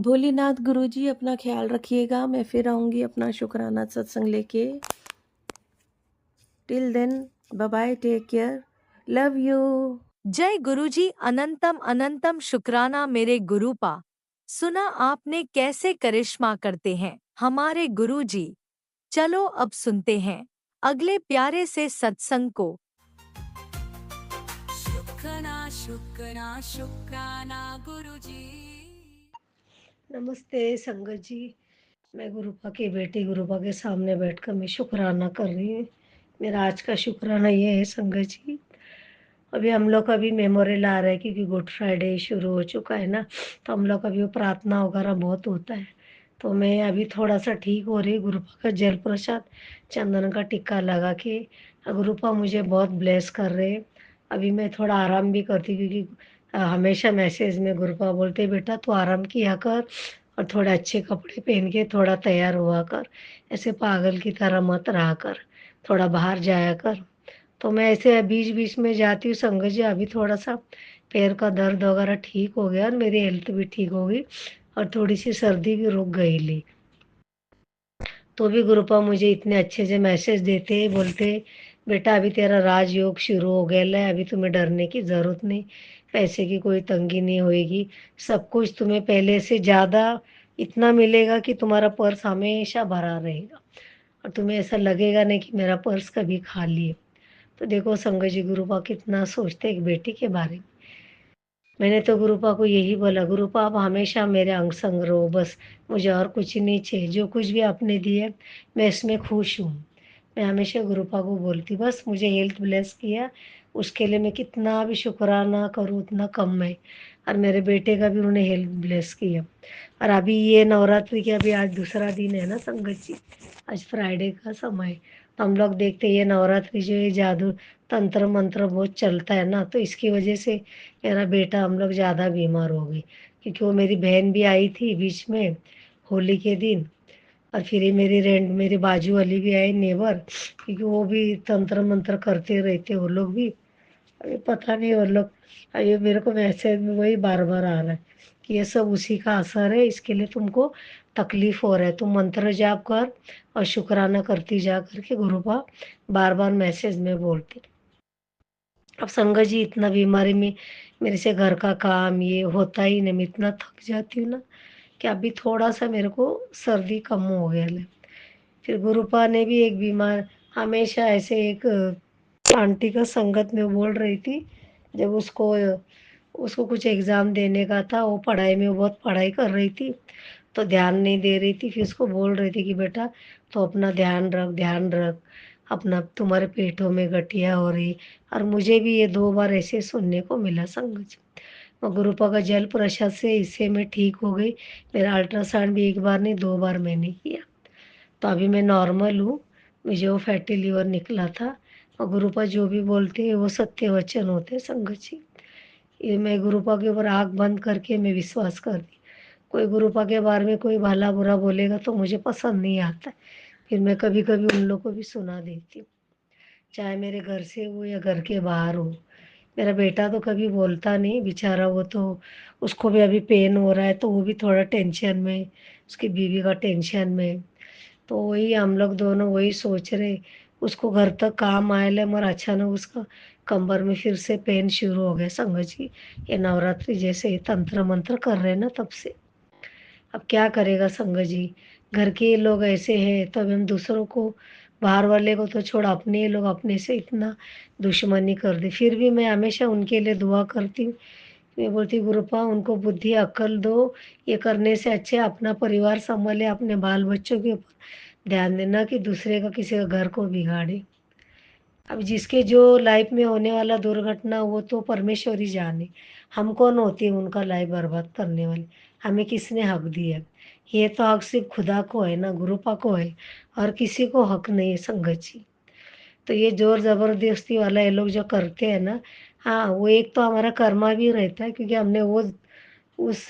भोलेनाथ गुरु जी, अपना ख्याल रखिएगा। मैं फिर आऊँगी अपना शुक्राना सत्संग लेके। Till then, bye bye, take care, love you. जय गुरुजी, अनंतम अनंतम शुक्राना मेरे गुरुपा। सुना आपने कैसे करिश्मा करते हैं हमारे गुरुजी। चलो अब सुनते हैं अगले प्यारे से सत्संग को। शुक्राना शुक्राना शुक्राना गुरुजी। नमस्ते संगत जी, मैं गुरुपा की बेटी गुरुपा के सामने बैठकर मैं शुक्राना कर रही हूँ। मेरा आज का शुक्राना ये है संगत जी, अभी हम लोग का भी मेमोरियल आ रहा है क्योंकि गुड फ्राइडे शुरू हो चुका है ना, तो हम लोग का भी वो प्रार्थना वगैरह बहुत होता है। तो मैं अभी थोड़ा सा ठीक हो रही, गुरुपा का जल प्रसाद चंदन का टिक्का लगा के गुरुपा मुझे बहुत ब्लेस कर रहे हैं। अभी मैं थोड़ा आराम भी करती क्योंकि हमेशा मैसेज में गुरुपा बोलते बेटा तू आराम किया कर और थोड़े अच्छे कपड़े पहन के थोड़ा तैयार हुआ कर, ऐसे पागल की तरह मत रहा कर, थोड़ा बाहर जाया कर। तो मैं ऐसे बीच बीच में जाती हूँ संगत जी। अभी थोड़ा सा पैर का दर्द वगैरह ठीक हो गया और मेरी हेल्थ भी ठीक हो गई और थोड़ी सी सर्दी भी रुक गई ली। तो भी गुरुपा मुझे इतने अच्छे से मैसेज देते, बोलते बेटा अभी तेरा राजयोग शुरू हो गया है, अभी तुम्हें डरने की ज़रूरत नहीं, पैसे की कोई तंगी नहीं होएगी, सब कुछ तुम्हें पहले से ज़्यादा इतना मिलेगा कि तुम्हारा पर्स हमेशा भरा रहेगा और तुम्हें ऐसा लगेगा नहीं कि मेरा पर्स कभी खाली है। तो देखो संगत जी गुरुपा कितना सोचते एक बेटी के बारे में। मैंने तो गुरुपा को यही बोला, गुरुपा आप हमेशा मेरे अंग संग रहो, बस मुझे और कुछ नहीं चाहिए, जो कुछ भी आपने दिया मैं इसमें खुश हूँ। मैं हमेशा गुरुपा को बोलती बस मुझे हेल्थ ब्लेस किया, उसके लिए मैं कितना भी शुक्राना करूँ उतना कम है। और मेरे बेटे का भी उन्होंने हेल्थ ब्लेस किया। और अभी ये नवरात्रि के अभी आज दूसरा दिन है ना संगत जी, आज फ्राइडे का समय। तो हम लोग देखते हैं ये नवरात्रि जो ये जादू तंत्र मंत्र बहुत चलता है ना, तो इसकी वजह से मेरा बेटा हम लोग ज़्यादा बीमार हो गए क्योंकि वो मेरी बहन भी आई थी बीच में होली के दिन, और फिर ये मेरी बाजू वाली भी आई नेबर, क्योंकि वो भी तंत्र मंत्र करते रहते वो लोग भी। अभी पता नहीं वो लोग, अभी मेरे को मैसेज में वही बार बार आ रहा है कि ये सब उसी का असर है, इसके लिए तुमको तकलीफ हो रहा है, तुम मंत्र जाप कर और शुक्राना करती जा करके गुरुपा बार बार मैसेज में बोलते। अब संगत जी इतना बीमारी में मेरे से घर का काम ये होता ही नहीं, मैं इतना थक जाती हूँ ना कि अभी थोड़ा सा मेरे को सर्दी कम हो गया है। फिर गुरुपा ने भी एक बीमार हमेशा ऐसे एक आंटी का संगत में बोल रही थी, जब उसको उसको कुछ एग्ज़ाम देने का था, वो पढ़ाई में वो बहुत पढ़ाई कर रही थी, तो ध्यान नहीं दे रही थी। फिर उसको बोल रही थी कि बेटा तो अपना ध्यान रख, अपना तुम्हारे पेटों में गठिया हो रही। और मुझे भी ये 2 बार ऐसे सुनने को मिला संगत जी। और गुरुपा का जल प्रसाद से इससे मैं ठीक हो गई। मेरा अल्ट्रासाउंड भी 1 बार नहीं 2 बार मैंने किया। तो अभी मैं नॉर्मल हूँ, मुझे वो फैटी लीवर निकला था। और गुरुपा जो भी बोलते हैं वो सत्य वचन होते हैं संगत जी। ये मैं गुरुपा के ऊपर आँख बंद करके मैं विश्वास करती। कोई गुरुपा के बारे में कोई भला बुरा बोलेगा तो मुझे पसंद नहीं आता है। फिर मैं कभी-कभी उन लोग को भी सुना देती हूँ, चाहे मेरे घर से हो या घर के बाहर हो। मेरा बेटा तो कभी बोलता नहीं बेचारा, वो तो उसको भी अभी पेन हो रहा है तो वो भी थोड़ा टेंशन में, उसकी बीवी का टेंशन में। तो वही हम लोग दोनों वही सोच रहे, उसको घर तक काम आयल है मगर अचानक उसका कमर में फिर से पेन शुरू हो गया संगत जी। ये नवरात्रि जैसे तंत्र मंत्र कर रहे हैं ना तब से। अब क्या करेगा संगत जी, घर के ही लोग ऐसे हैं तो अभी हम दूसरों को, बाहर वाले को तो छोड़, अपने ही लोग अपने से इतना दुश्मनी कर दे। फिर भी मैं हमेशा उनके लिए दुआ करती हूँ। मैं बोलती हूँ गुरुपा उनको बुद्धि अक्ल दो, ये करने से अच्छे अपना परिवार संभाले, अपने बाल बच्चों के ऊपर ध्यान देना कि दूसरे का किसी का घर को बिगाड़े। अब जिसके जो लाइफ में होने वाला दुर्घटना वो तो परमेश्वर ही जाने। हम कौन होते हैं उनका लाइफ बर्बाद करने वाले? हमें किसने हक दिया? ये तो हक सिर्फ खुदा को है ना, गुरुपा को है, और किसी को हक नहीं है संगत जी। तो ये ज़ोर ज़बरदस्ती वाला ये लोग जो करते हैं ना, हाँ, वो एक तो हमारा कर्मा भी रहता है क्योंकि हमने वो उस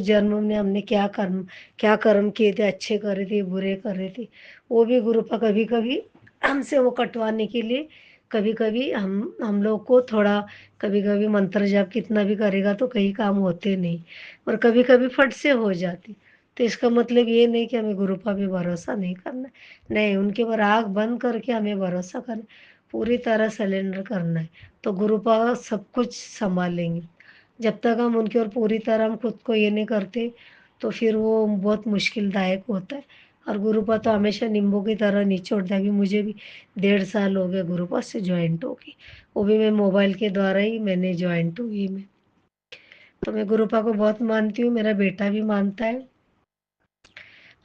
जन्म में हमने क्या कर्म किए थे, अच्छे करे थे, बुरे करे थे। वो भी गुरुपा कभी-कभी हमसे वो कटवाने के लिए कभी-कभी हम लोग को थोड़ा, कभी-कभी मंत्र जाप कितना भी करेगा तो कई काम होते नहीं, और कभी-कभी फट से हो जाते। तो इसका मतलब ये नहीं कि हमें गुरुपा पे भरोसा नहीं करना है। नहीं, उनके ऊपर आँख बंद करके हमें भरोसा करना है, पूरी तरह सरेंडर करना है, तो गुरुपा सब कुछ सँभालेंगे। जब तक हम उनकी ओर पूरी तरह हम खुद को ये नहीं करते, तो फिर वो बहुत मुश्किलदायक होता है। और गुरुपा तो हमेशा नींबू की तरह निचोड़ता है। अभी मुझे भी 1.5 साल हो गए गुरुपा से जॉइंट होके। वो भी मैं मोबाइल के द्वारा ही मैंने जॉइंट हुई मैं। तो मैं गुरुपा को बहुत मानती हूँ, मेरा बेटा भी मानता है।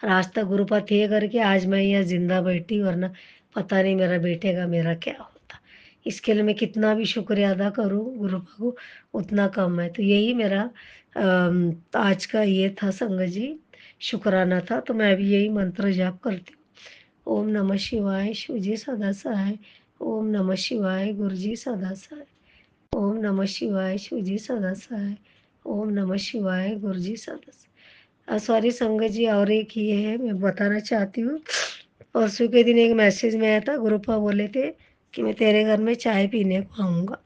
और आज तक गुरुपा थे करके आज मैं यहाँ ज़िंदा बैठी, वरना पता नहीं मेरा बेटे का मेरा क्या होता। इसके लिए मैं कितना भी शुक्रिया अदा करूँ गुरुपा को उतना कम है। तो यही मेरा आज का ये था संगत जी, शुक्राना था। तो मैं अभी यही मंत्र जाप करती हूँ। ओम नमः शिवाय, शिव जी सदा सहाय। ओम नमः शिवाय, गुरु जी सदा सहाय। ओम नमः शिवाय, शिव जी सदा सहाय। ओम नमः शिवाय, गुरु जी सदा सहाय। सॉरी संगत जी, और एक ये है मैं बताना चाहती हूँ। परसों के दिन एक मैसेज में आया था, गुरुपा बोले थे कि मैं तेरे घर में चाय पीने को आऊँगा।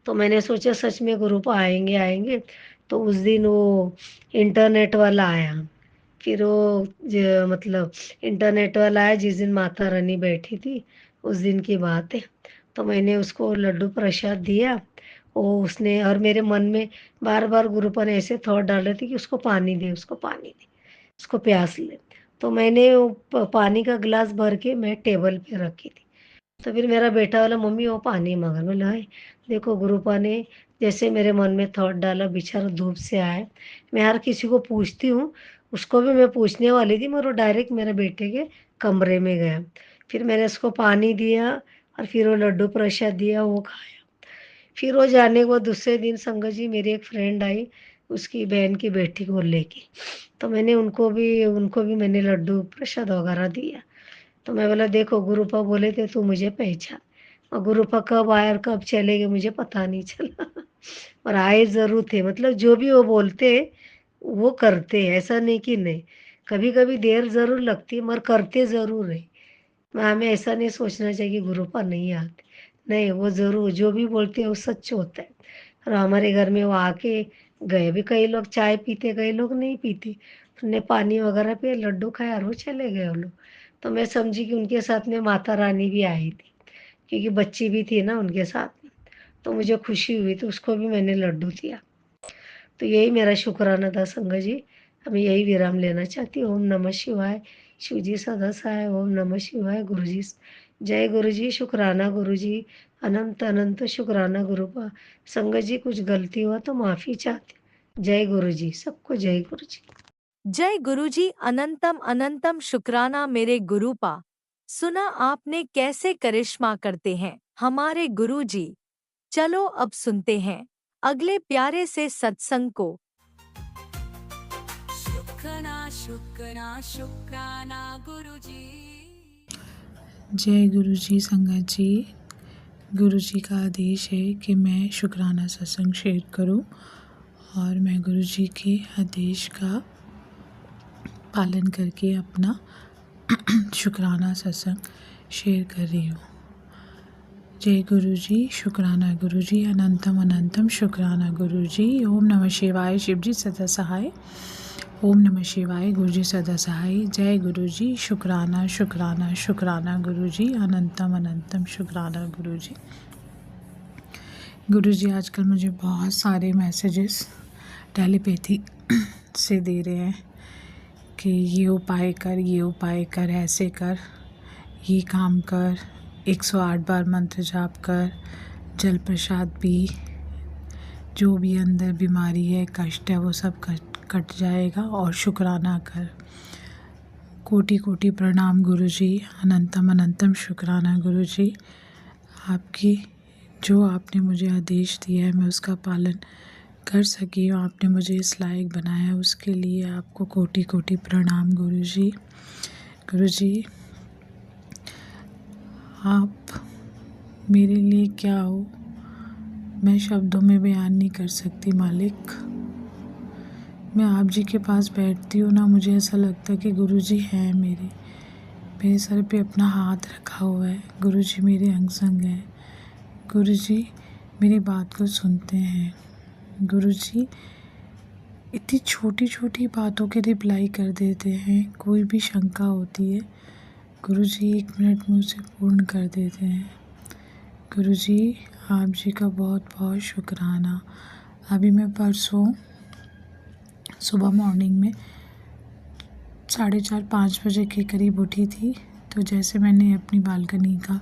तो मैंने सोचा सच में गुरुपा आएंगे, तो उस दिन वो इंटरनेट वाला आया। फिर वो मतलब इंटरनेट वाला आया जिस दिन माता रानी बैठी थी, उस दिन की बात है। तो मैंने उसको लड्डू प्रसाद दिया। वो उसने, और मेरे मन में बार बार गुरुपा ने ऐसे थॉट डाले थे कि उसको पानी दे, उसको पानी दे, उसको प्यास ले। तो मैंने वो पानी का गिलास भर के मैं टेबल पे रखी थी। तो फिर मेरा बेटा बोला मम्मी वो पानी मांगा। मैं बोला "हाय, देखो गुरुपा ने जैसे मेरे मन में थॉट डाला, बेचारा धूप से आया। मैं हर किसी को पूछती हूँ, उसको भी मैं पूछने वाली थी मगर वो डायरेक्ट मेरे बेटे के कमरे में गया। फिर मैंने उसको पानी दिया और फिर वो लड्डू प्रसाद दिया, वो खाया। फिर वो जाने के बाद दूसरे दिन संगत जी मेरी एक फ्रेंड आई, उसकी बहन की बेटी को लेके। तो मैंने उनको भी मैंने लड्डू प्रसाद वगैरह दिया। तो मैं बोला देखो गुरुपा बोले थे तू मुझे पहचान, और गुरुपा कब आए और कब चले गए मुझे पता नहीं चला। और आए ज़रूर थे, मतलब जो भी वो बोलते वो करते हैं, ऐसा नहीं कि नहीं। कभी कभी देर ज़रूर लगती है मगर करते ज़रूर है। हमें ऐसा नहीं सोचना चाहिए कि गुरुपा नहीं आते, नहीं, वो ज़रूर जो भी बोलते हैं वो सच होता है। और हमारे घर में वो आके गए भी, कई लोग चाय पीते कई लोग नहीं पीते, उन्हें पानी वगैरह पिया, लड्डू खाया और वो चले गए वो लोग। तो मैं समझी कि उनके साथ में माता रानी भी आई थी, क्योंकि बच्ची भी थी ना उनके साथ में। तो मुझे खुशी हुई तो उसको भी मैंने लड्डू दिया। तो यही मेरा शुक्राना था संगत जी। अब मैं यही विराम लेना चाहती हूँ। ओम नमः शिवाय, शिव जी सदा सहाय। ओम नमः शिवाय, गुरु जी जय गुरु जी, शुक्राना गुरु जी। अनंत अनंत शुक्राना गुरुपा। संगत जी कुछ गलती हुआ तो माफ़ी चाहती हूँ। जय गुरु जी, सबको जय गुरु जी। जय गुरुजी, अनंतम अनंतम शुक्राना मेरे गुरुपा। सुना आपने कैसे करिश्मा करते हैं हमारे गुरुजी। चलो अब सुनते हैं अगले प्यारे से सत्संग को। शुक्राना शुक्राना शुक्राना गुरुजी। जय गुरु जी संगत जी। गुरु जी का आदेश है कि मैं शुक्राना सत्संग शेयर करूं और मैं गुरु जी के आदेश का पालन करके अपना शुक्राना सत्संग शेयर कर रही हूँ। जय गुरु जी, शुक्राना गुरु जी, अनंतम अनंतम शुक्राना गुरु जी। ओम नमः शिवाय, शिव जी सदा सहाय। ओम नमः शिवाय, गुरु जी सदा सहाय। जय गुरु जी, शुक्राना शुक्राना शुक्राना गुरु जी, अनंतम अनंतम शुक्राना गुरु जी। गुरु जी आजकल मुझे बहुत सारे मैसेजेस टेलीपैथी से दे रहे हैं कि ये उपाय कर, ये उपाय कर, ऐसे कर, ये काम कर, 108 बार मंत्र जाप कर, जल प्रसाद पी, जो भी अंदर बीमारी है, कष्ट है, वो सब कट जाएगा और शुक्राना कर। कोटि कोटि प्रणाम गुरु जी, अनंतम अनंतम शुक्राना गुरु जी। आपकी जो आपने मुझे आदेश दिया है मैं उसका पालन कर सकी हूँ, आपने मुझे इस लायक बनाया है, उसके लिए आपको कोटि कोटि प्रणाम गुरु जी। गुरु जी आप मेरे लिए क्या हो मैं शब्दों में बयान नहीं कर सकती मालिक। मैं आप जी के पास बैठती हूँ ना, मुझे ऐसा लगता है कि गुरु जी हैं मेरे सर पे अपना हाथ रखा हुआ है। गुरु जी मेरे अंग संग हैं। गुरु जी मेरी बात को सुनते हैं। गुरु जी इतनी छोटी छोटी बातों के रिप्लाई कर देते हैं। कोई भी शंका होती है गुरु जी 1 मिनट में उसे पूर्ण कर देते हैं। गुरु जी आप जी का बहुत बहुत शुक्राना। अभी मैं परसों सुबह मॉर्निंग में 4:30-5 बजे के करीब उठी थी, तो जैसे मैंने अपनी बालकनी का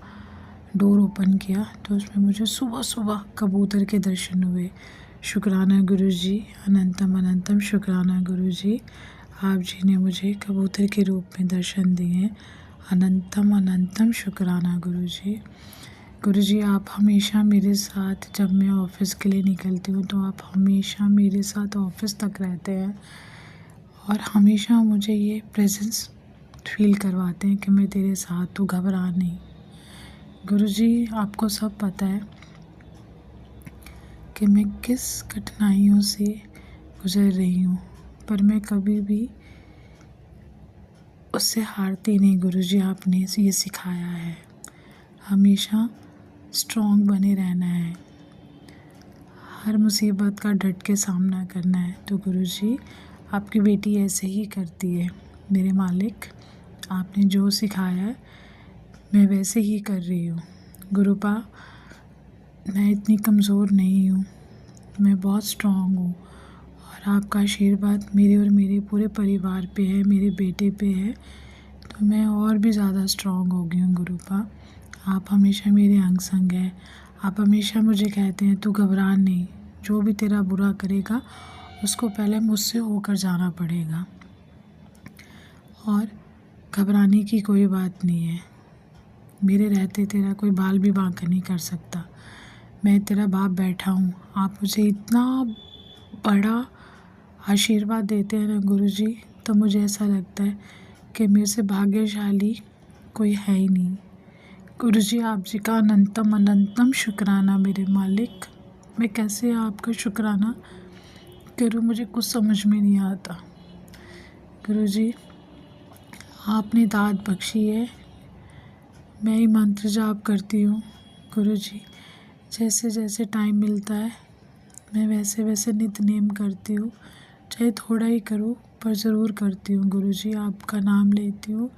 डोर ओपन किया तो उसमें मुझे सुबह सुबह कबूतर के दर्शन हुए। शुक्राना गुरु जी, अनंतम अनंतम शुक्राना गुरु जी। आप जी ने मुझे कबूतर के रूप में दर्शन दिए। अनंतम अनंतम शुक्राना गुरु जी। गुरु जी आप हमेशा मेरे साथ, जब मैं ऑफ़िस के लिए निकलती हूँ तो आप हमेशा मेरे साथ ऑफ़िस तक रहते हैं और हमेशा मुझे ये प्रेजेंस फील करवाते हैं कि मैं तेरे साथ, तू घबरा नहीं। गुरु जी आपको सब पता है कि मैं किस कठिनाइयों से गुज़र रही हूँ, पर मैं कभी भी उससे हारती नहीं। गुरु जी आपने ये सिखाया है, हमेशा स्ट्रॉन्ग बने रहना है, हर मुसीबत का डट के सामना करना है। तो गुरु जी आपकी बेटी ऐसे ही करती है। मेरे मालिक आपने जो सिखाया है मैं वैसे ही कर रही हूँ। गुरुपा मैं इतनी कमज़ोर नहीं हूँ, मैं बहुत स्ट्रॉन्ग हूँ और आपका आशीर्वाद मेरे और मेरे पूरे परिवार पे है, मेरे बेटे पे है, तो मैं और भी ज़्यादा स्ट्रॉन्ग हो गई हूँ। गुरुपा आप हमेशा मेरे अंग संग हैं। आप हमेशा मुझे कहते हैं तू घबरा नहीं, जो भी तेरा बुरा करेगा उसको पहले मुझसे होकर जाना पड़ेगा और घबराने की कोई बात नहीं है। मेरे रहते तेरा कोई बाल भी बांका नहीं कर सकता। मैं तेरा बाप बैठा हूँ। आप मुझे इतना बड़ा आशीर्वाद देते हैं ना गुरु जी, तो मुझे ऐसा लगता है कि मेरे से भाग्यशाली कोई है ही नहीं। गुरु जी आप जी का अनंतम अनंतम शुक्राना मेरे मालिक। मैं कैसे आपका शुक्राना करूँ, मुझे कुछ समझ में नहीं आता। गुरु जी आपने दाद बख्शी है, मैं ही मंत्र जाप करती हूँ। गुरु जी जैसे जैसे टाइम मिलता है मैं वैसे वैसे नित्य नेम करती हूँ, चाहे थोड़ा ही करूँ पर ज़रूर करती हूँ। गुरु जी आपका नाम लेती हूँ,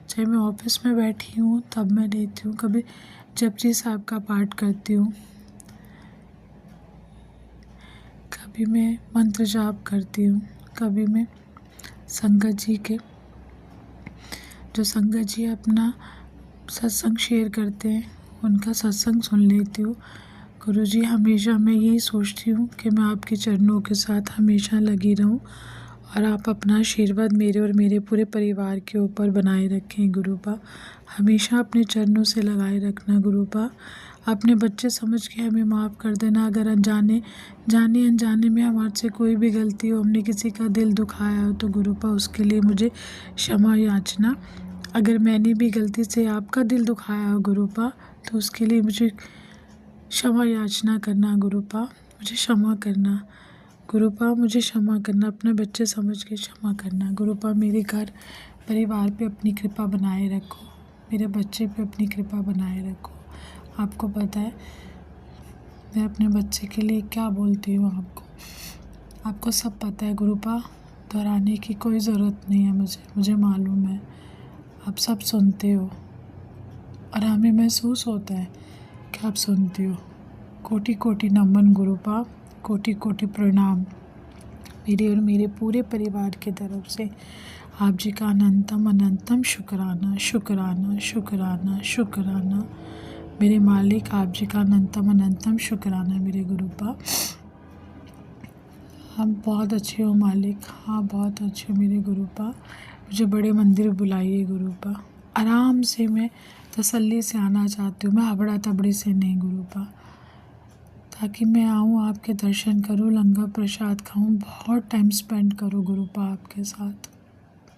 चाहे मैं ऑफिस में बैठी हूँ तब मैं लेती हूँ, कभी जपजी साहब का पाठ करती हूँ, कभी मैं मंत्र जाप करती हूँ, कभी मैं संगत जी के, जो संगत जी अपना सत्संग शेयर करते हैं उनका सत्संग सुन लेती हूँ। गुरुजी, हमेशा मैं यही सोचती हूँ कि मैं आपके चरणों के साथ हमेशा लगी रहूँ और आप अपना आशीर्वाद मेरे और मेरे पूरे परिवार के ऊपर बनाए रखें गुरुपा। हमेशा अपने चरणों से लगाए रखना गुरुपा। अपने बच्चे समझ के हमें माफ़ कर देना। अगर जाने अनजाने में हमारे से कोई भी गलती हो, हमने किसी का दिल दुखाया हो तो गुरुपा उसके लिए मुझे क्षमा याचना। अगर मैंने भी गलती से आपका दिल दुखाया हो गुरुपा तो उसके लिए मुझे क्षमा याचना करना गुरुपा। मुझे क्षमा करना गुरुपा, मुझे क्षमा करना। अपने बच्चे समझ के क्षमा करना गुरुपा। मेरे घर परिवार पे अपनी कृपा बनाए रखो, मेरे बच्चे पे अपनी कृपा बनाए रखो। आपको पता है मैं अपने बच्चे के लिए क्या बोलती हूँ, आपको सब पता है गुरुपा। दोहराने की कोई ज़रूरत नहीं है मुझे मालूम है। आप सब सुनते हो और हमें महसूस होता है कि आप सुनते हो। कोटि कोटि नमन गुरुपा, कोटि कोटि प्रणाम मेरे और मेरे पूरे परिवार की तरफ से। आप जी का अनंतम अनंतम शुक्राना शुक्राना शुक्राना शुक्राना मेरे मालिक। आप जी का अनंतम अनंतम शुक्राना मेरे गुरुपा। हम बहुत अच्छे हो मालिक, हाँ बहुत अच्छे हो मेरे गुरुपा। मुझे बड़े मंदिर बुलाइए गुरुपा। आराम से मैं तसल्ली से आना चाहती हूँ, मैं हबड़ा तबड़ी से नहीं गुरुपा, ताकि मैं आऊँ आपके दर्शन करूँ, लंगर प्रसाद खाऊँ, बहुत टाइम स्पेंड करूँ गुरुपा आपके साथ।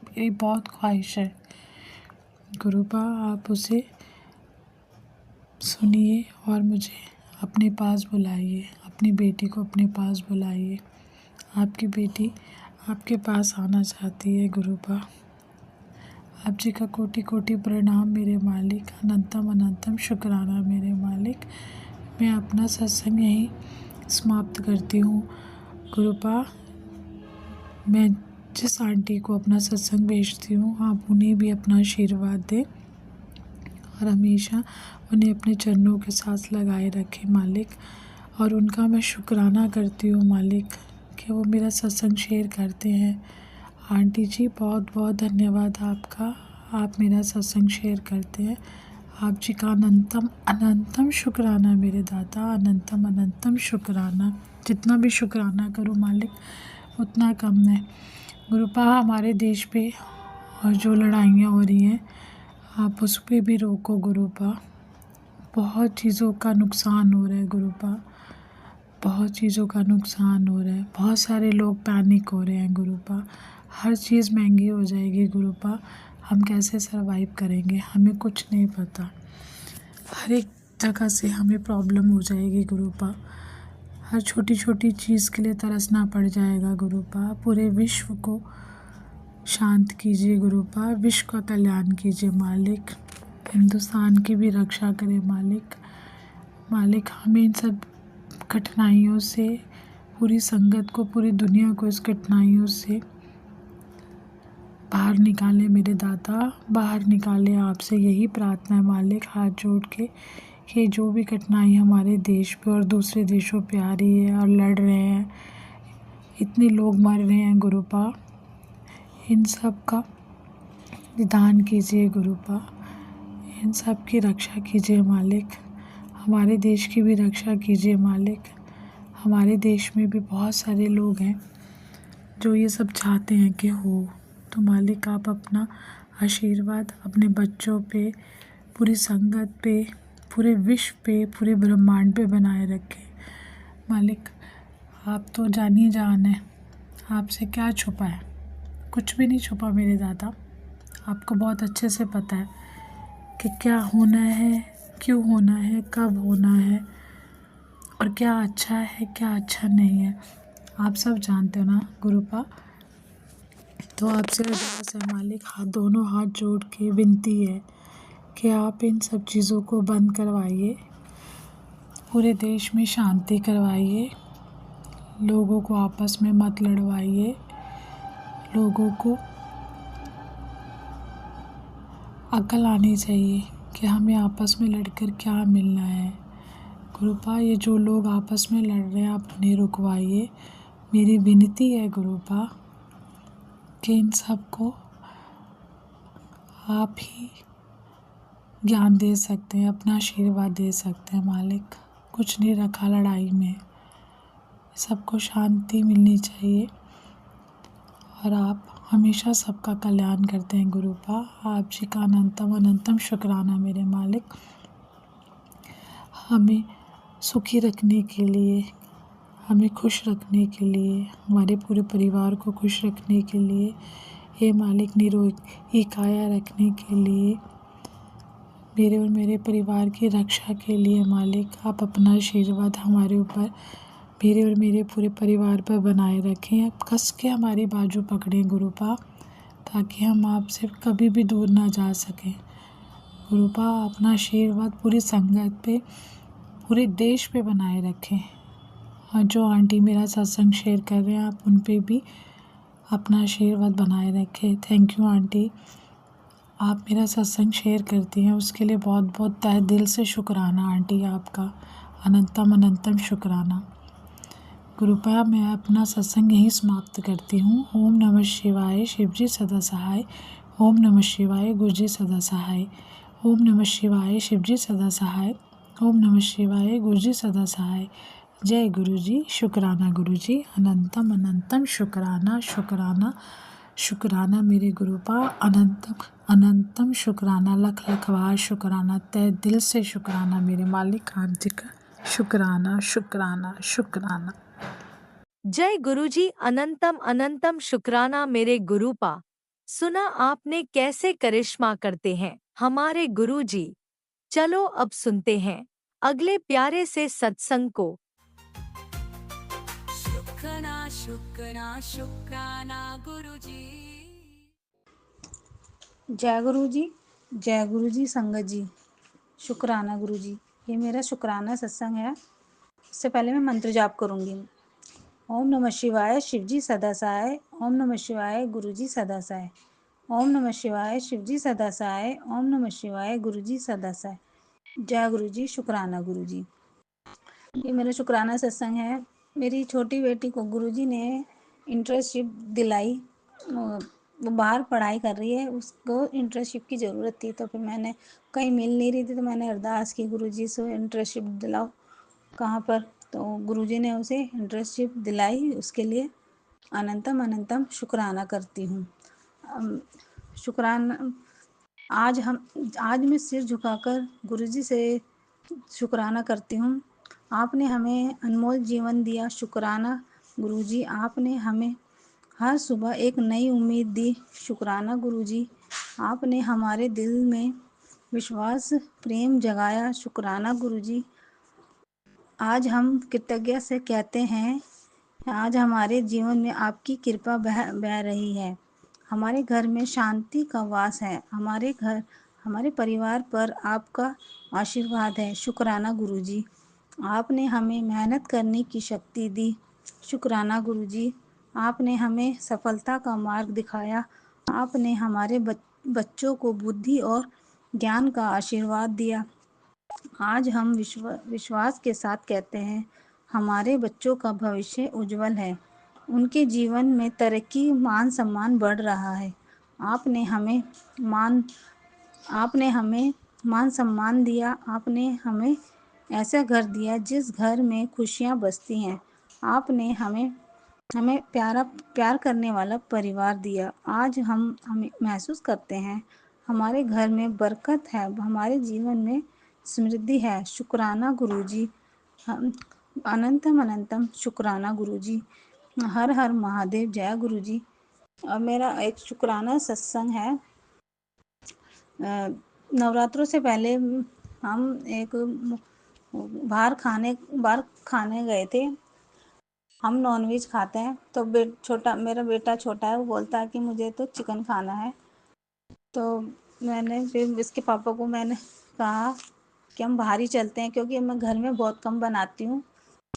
मेरी बहुत ख्वाहिश है गुरुपा। आप उसे सुनिए और मुझे अपने पास बुलाइए, अपनी बेटी को अपने पास बुलाइए। आपकी बेटी आपके पास आना चाहती है गुरुपा। आप जी का कोटि कोटि प्रणाम मेरे मालिक, अनंतम अनंतम शुक्राना मेरे मालिक। मैं अपना सत्संग यहीं समाप्त करती हूँ गुरुपा। मैं जिस आंटी को अपना सत्संग भेजती हूँ आप उन्हें भी अपना आशीर्वाद दें और हमेशा उन्हें अपने चरणों के साथ लगाए रखें मालिक। और उनका मैं शुक्राना करती हूँ मालिक कि वो मेरा सत्संग शेयर करते हैं। आंटी जी बहुत बहुत धन्यवाद आपका, आप मेरा सत्संग शेयर करते हैं। आप जी का अनंतम अनंतम शुक्राना मेरे दाता, अनंतम अनंतम शुक्राना। जितना भी शुक्राना करूँ मालिक उतना कम है गुरुपा। हमारे देश पे और जो लड़ाइयाँ हो रही हैं आप उस पर भी रोको गुरुपा। बहुत चीज़ों का नुकसान हो रहा है गुरुपा, बहुत चीज़ों का नुकसान हो रहा है। बहुत सारे लोग पैनिक हो रहे हैं गुरुपा। हर चीज़ महंगी हो जाएगी गुरुपा। हम कैसे सरवाइव करेंगे हमें कुछ नहीं पता। हर एक जगह से हमें प्रॉब्लम हो जाएगी गुरुपा। हर छोटी छोटी चीज़ के लिए तरसना पड़ जाएगा गुरुपा। पूरे विश्व को शांत कीजिए गुरुपा, विश्व का कल्याण कीजिए मालिक। हिंदुस्तान की भी रक्षा करें मालिक। मालिक हमें इन सब कठिनाइयों से, पूरी संगत को, पूरी दुनिया को इस कठिनाइयों से बाहर निकालें मेरे दाता, बाहर निकालें। आपसे यही प्रार्थना है मालिक हाथ जोड़ के कि जो भी कठिनाई हमारे देश पे और दूसरे देशों पे आ रही है और लड़ रहे हैं, इतने लोग मर रहे हैं गुरुपा, इन सब का निदान कीजिए गुरुपा। इन सब की रक्षा कीजिए मालिक। हमारे देश की भी रक्षा कीजिए मालिक। हमारे देश में भी बहुत सारे लोग हैं जो ये सब चाहते हैं कि हो, तो मालिक आप अपना आशीर्वाद अपने बच्चों पे, पूरी संगत पे, पूरे विश्व पे, पूरे ब्रह्मांड पे बनाए रखें मालिक। आप तो जानिए जान है, आपसे क्या छुपा है, कुछ भी नहीं छुपा मेरे दादा। आपको बहुत अच्छे से पता है कि क्या होना है, क्यों होना है, कब होना है और क्या अच्छा है क्या अच्छा नहीं है, आप सब जानते हो ना गुरुपा। तो आपसे अरदास है मालिक, दोनों हाथ जोड़ के विनती है कि आप इन सब चीज़ों को बंद करवाइए, पूरे देश में शांति करवाइए, लोगों को आपस में मत लड़वाइए, लोगों को अकल आनी चाहिए कि हमें आपस में लड़कर क्या मिलना है गुरुपा। ये जो लोग आपस में लड़ रहे हैं आप उन्हें रुकवाइए। मेरी विनती है गुरुपा कि इन सब को आप ही ज्ञान दे सकते हैं, अपना आशीर्वाद दे सकते हैं मालिक। कुछ नहीं रखा लड़ाई में, सबको शांति मिलनी चाहिए और आप हमेशा सबका कल्याण करते हैं गुरुपा। आप जी का अनंतम अनंतम शुक्राना मेरे मालिक, हमें सुखी रखने के लिए, हमें खुश रखने के लिए, हमारे पूरे परिवार को खुश रखने के लिए, हे मालिक निरोगी काया रखने के लिए, मेरे और मेरे परिवार की रक्षा के लिए मालिक आप अपना आशीर्वाद हमारे ऊपर, मेरे और मेरे पूरे परिवार पर बनाए रखें। आप कस के हमारी बाजू पकड़ें गुरुपा, ताकि हम आपसे कभी भी दूर ना जा सकें। गुरुपा अपना आशीर्वाद पूरी संगत पे, पूरे देश पे बनाए रखें। और जो आंटी मेरा सत्संग शेयर कर रहे हैं आप उन पे भी अपना आशीर्वाद बनाए रखें। थैंक यू आंटी, आप मेरा सत्संग शेयर करती हैं उसके लिए बहुत बहुत तहे दिल से शुक्राना आंटी, आपका अनंतम अनंतम शुक्राना। कृपया मैं अपना सत्संग यहीं समाप्त करती हूँ। ओम नमः शिवाय, शिवजी सदा सहाय। ओम नमः शिवाय, गुरुजी सदा सहाय। ओम नमः शिवाय, शिवजी सदा सहाय। ओम नमः शिवाय, गुरुजी सदा सहाय। जय गुरुजी, शुक्राना गुरुजी, अनंतम अनंतम शुक्राना शुक्राना शुक्राना मेरे गुरुपा, अनंतम अनंतम शुक्राना, लख लख बार शुक्राना, तहे दिल से शुक्राना मेरे मालिक आप जी का, शुक्राना शुक्राना शुक्राना। जय गुरुजी, अनंतम अनंतम शुक्राना मेरे गुरुपा। सुना आपने कैसे करिश्मा करते हैं हमारे गुरुजी। चलो अब सुनते हैं अगले प्यारे से सत्संग को। शुक्राना शुक्राना शुक्राना गुरुजी। जय गुरु जी, जय गुरु जी, संगत जी, शुक्राना गुरु जी। ये मेरा शुक्राना सत्संग है। इससे पहले मैं मंत्र जाप करूंगी। ओम नमः शिवाय, शिवजी सदा सहाय। ओम नमः शिवाय, गुरु जी सदा सहाय। ओम नमः शिवाय, शिवजी सदा सहाय। ओम नमः शिवाय, गुरु जी सदा सहाय। जय गुरु जी, शुक्राना गुरु जी। ये मेरा शुक्राना सत्संग है। मेरी छोटी बेटी को गुरुजी ने इंटर्नशिप दिलाई। वो बाहर पढ़ाई कर रही है, उसको इंटर्नशिप की ज़रूरत थी, तो फिर मैंने कहीं मिल नहीं रही थी तो मैंने अरदास की गुरुजी से इंटर्नशिप दिलाओ कहाँ पर। तो गुरुजी ने उसे इंटर्नशिप दिलाई, उसके लिए अनंतम अनंतम शुक्राना करती हूँ। शुक्राना आज मैं सिर झुकाकर गुरुजी से शुक्राना करती हूँ। आपने हमें अनमोल जीवन दिया, शुक्राना गुरुजी। आपने हमें हर सुबह एक नई उम्मीद दी, शुक्राना गुरुजी। आपने हमारे दिल में विश्वास प्रेम जगाया, शुक्राना गुरुजी। आज हम कृतज्ञता से कहते हैं, आज हमारे जीवन में आपकी कृपा बह रही है। हमारे घर में शांति का वास है। हमारे परिवार पर आपका आशीर्वाद है, शुक्राना गुरुजी। आपने हमें मेहनत करने की शक्ति दी, शुक्राना गुरुजी। आपने हमें सफलता का मार्ग दिखाया। आपने हमारे बच्चों को बुद्धि और ज्ञान का आशीर्वाद दिया। आज हम विश्वास के साथ कहते हैं, हमारे बच्चों का भविष्य उज्जवल है। उनके जीवन में तरक्की, मान सम्मान बढ़ रहा है। आपने हमें मान आपने हमें मान सम्मान दिया। आपने हमें ऐसा घर दिया जिस घर में खुशियाँ बसती हैं। आपने हमें हमें प्यार करने वाला परिवार दिया। आज हम हमें महसूस करते हैं, हमारे घर में बरकत है, हमारे जीवन में समृद्धि है, शुक्राना गुरुजी। हम अनंतम अनंतम शुक्राना गुरुजी। हर हर महादेव, जय गुरुजी। और मेरा एक शुक्राना सत्संग है। नवरात्रों से पहले हम एक बाहर खाने गए थे। हम नॉनवेज खाते हैं, तो मेरा बेटा छोटा है, वो बोलता है कि मुझे तो चिकन खाना है। तो मैंने फिर इसके पापा को मैंने कहा कि हम बाहर ही चलते हैं, क्योंकि मैं घर में बहुत कम बनाती हूँ,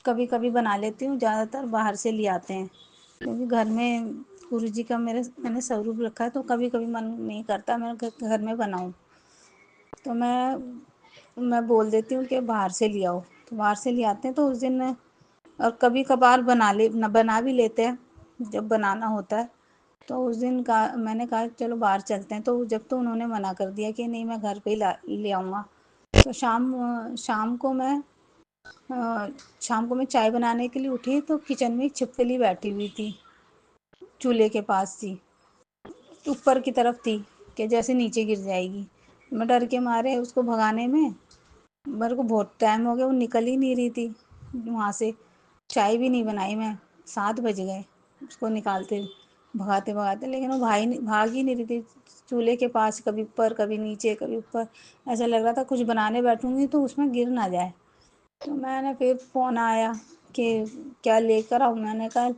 कभी कभी बना लेती हूँ, ज़्यादातर बाहर से ले आते हैं। क्योंकि घर में गुरुजी का मैंने स्वरूप रखा है, तो कभी कभी मन नहीं करता मैं घर में बनाऊँ, तो मैं बोल देती हूँ कि बाहर से ले आओ, तो बाहर से ले आते हैं। तो उस दिन और कभी कभार बना भी लेते हैं जब बनाना होता है। तो उस दिन का मैंने कहा चलो बाहर चलते हैं, तो जब तो उन्होंने मना कर दिया कि नहीं मैं घर पे ही ले आऊँगा। तो शाम को मैं चाय बनाने के लिए उठी तो किचन में एक छिपकली बैठी हुई थी, चूल्हे के पास थी, ऊपर की तरफ थी कि जैसे नीचे गिर जाएगी। मैं डर के मारे उसको भगाने में, मेरे को बहुत टाइम हो गया, वो निकल ही नहीं रही थी वहाँ से। चाय भी नहीं बनाई मैं, 7 बज गए उसको निकालते भगाते भगाते, लेकिन वो भाग ही नहीं रही थी। चूल्हे के पास कभी ऊपर कभी नीचे कभी ऊपर, ऐसा लग रहा था कुछ बनाने बैठूंगी तो उसमें गिर ना जाए। तो मैंने फिर फ़ोन आया कि क्या लेकर आऊँ, मैंने कहा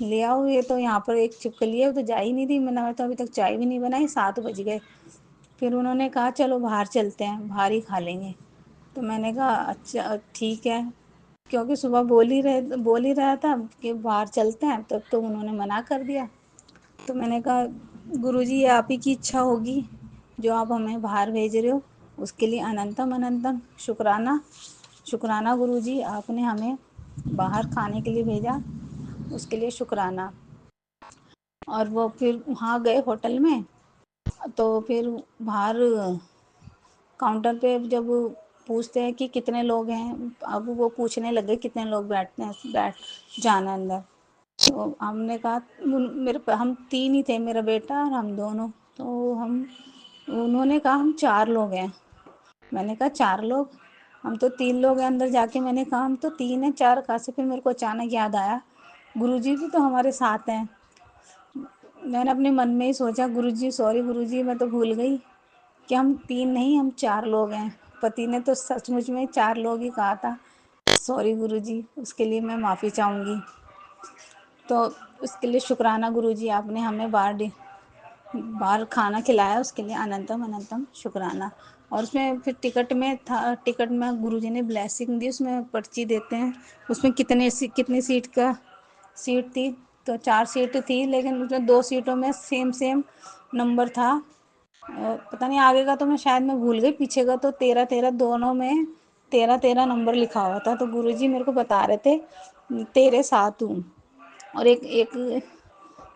ले आओ, ये तो यहाँ पर एक छिपकली है, वो तो जा ही नहीं रही। मैं तो अभी तक चाय भी नहीं बनाई, 7 बज गए। फिर उन्होंने कहा चलो बाहर चलते हैं, बाहर ही खा लेंगे। तो मैंने कहा अच्छा ठीक है, क्योंकि सुबह बोल ही रहा था कि बाहर चलते हैं, तब तो उन्होंने मना कर दिया। तो मैंने कहा गुरुजी ये आप ही की इच्छा होगी, जो आप हमें बाहर भेज रहे हो, उसके लिए अनंतम अनंतम शुक्राना। शुक्राना गुरुजी, आपने हमें बाहर खाने के लिए भेजा, उसके लिए शुक्राना। और वो फिर वहाँ गए होटल में, तो फिर बाहर काउंटर पे जब पूछते हैं कि कितने लोग हैं, अब वो पूछने लगे कितने लोग बैठ जाना अंदर। तो हमने कहा हम 3 ही थे, मेरा बेटा और हम दोनों। तो उन्होंने कहा हम 4 लोग हैं। मैंने कहा 4 लोग, हम तो 3 लोग हैं। अंदर जाके मैंने कहा हम तो 3 हैं, 4 कहाँ से। फिर मेरे को अचानक याद आया गुरुजी भी तो हमारे साथ हैं। मैंने अपने मन में ही सोचा गुरुजी सॉरी गुरुजी, मैं तो भूल गई कि हम 3 नहीं हम 4 लोग हैं। पति ने तो सचमुच में 4 लोग ही कहा था। सॉरी गुरुजी, उसके लिए मैं माफ़ी चाहूँगी। तो उसके लिए शुक्राना गुरुजी, आपने हमें बाहर खाना खिलाया, उसके लिए अनंतम अनंतम शुक्राना। और उसमें फिर टिकट में गुरुजी ने ब्लेसिंग दी, उसमें पर्ची देते हैं, उसमें कितनी सीट थी। तो 4 सीट थी, लेकिन उसमें 2 सीटों में सेम सेम नंबर था। पता नहीं आगे का तो मैं भूल गई, पीछे का तो 13-13 दोनों में 13-13 नंबर लिखा हुआ था। तो गुरुजी मेरे को बता रहे थे तेरे साथ हूँ। और एक एक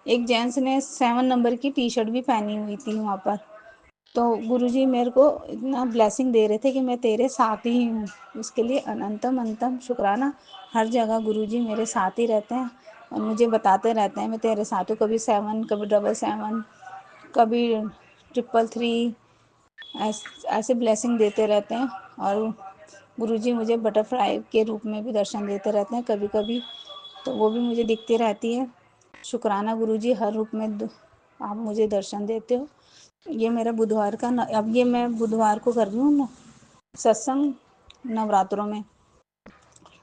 एक जेंट्स ने 7 नंबर की टी शर्ट भी पहनी हुई थी वहाँ पर। तो गुरुजी मेरे को इतना ब्लेसिंग दे रहे थे कि मैं तेरे साथ ही हूँ, उसके लिए अनंतम अनंतम शुक्राना। हर जगह गुरुजी मेरे साथ ही रहते हैं और मुझे बताते रहते हैं मैं तेरे साथ हूँ। कभी 7, कभी 777, कभी 333, ऐसे ब्लेसिंग देते रहते हैं। और गुरुजी मुझे बटरफ्लाई के रूप में भी दर्शन देते रहते हैं कभी कभी, तो वो भी मुझे दिखती रहती है। शुक्राना गुरुजी, हर रूप में आप मुझे दर्शन देते हो। ये मेरा बुधवार का अब ये मैं बुधवार को कर रही हूँ ना सत्संग, नवरात्रों में।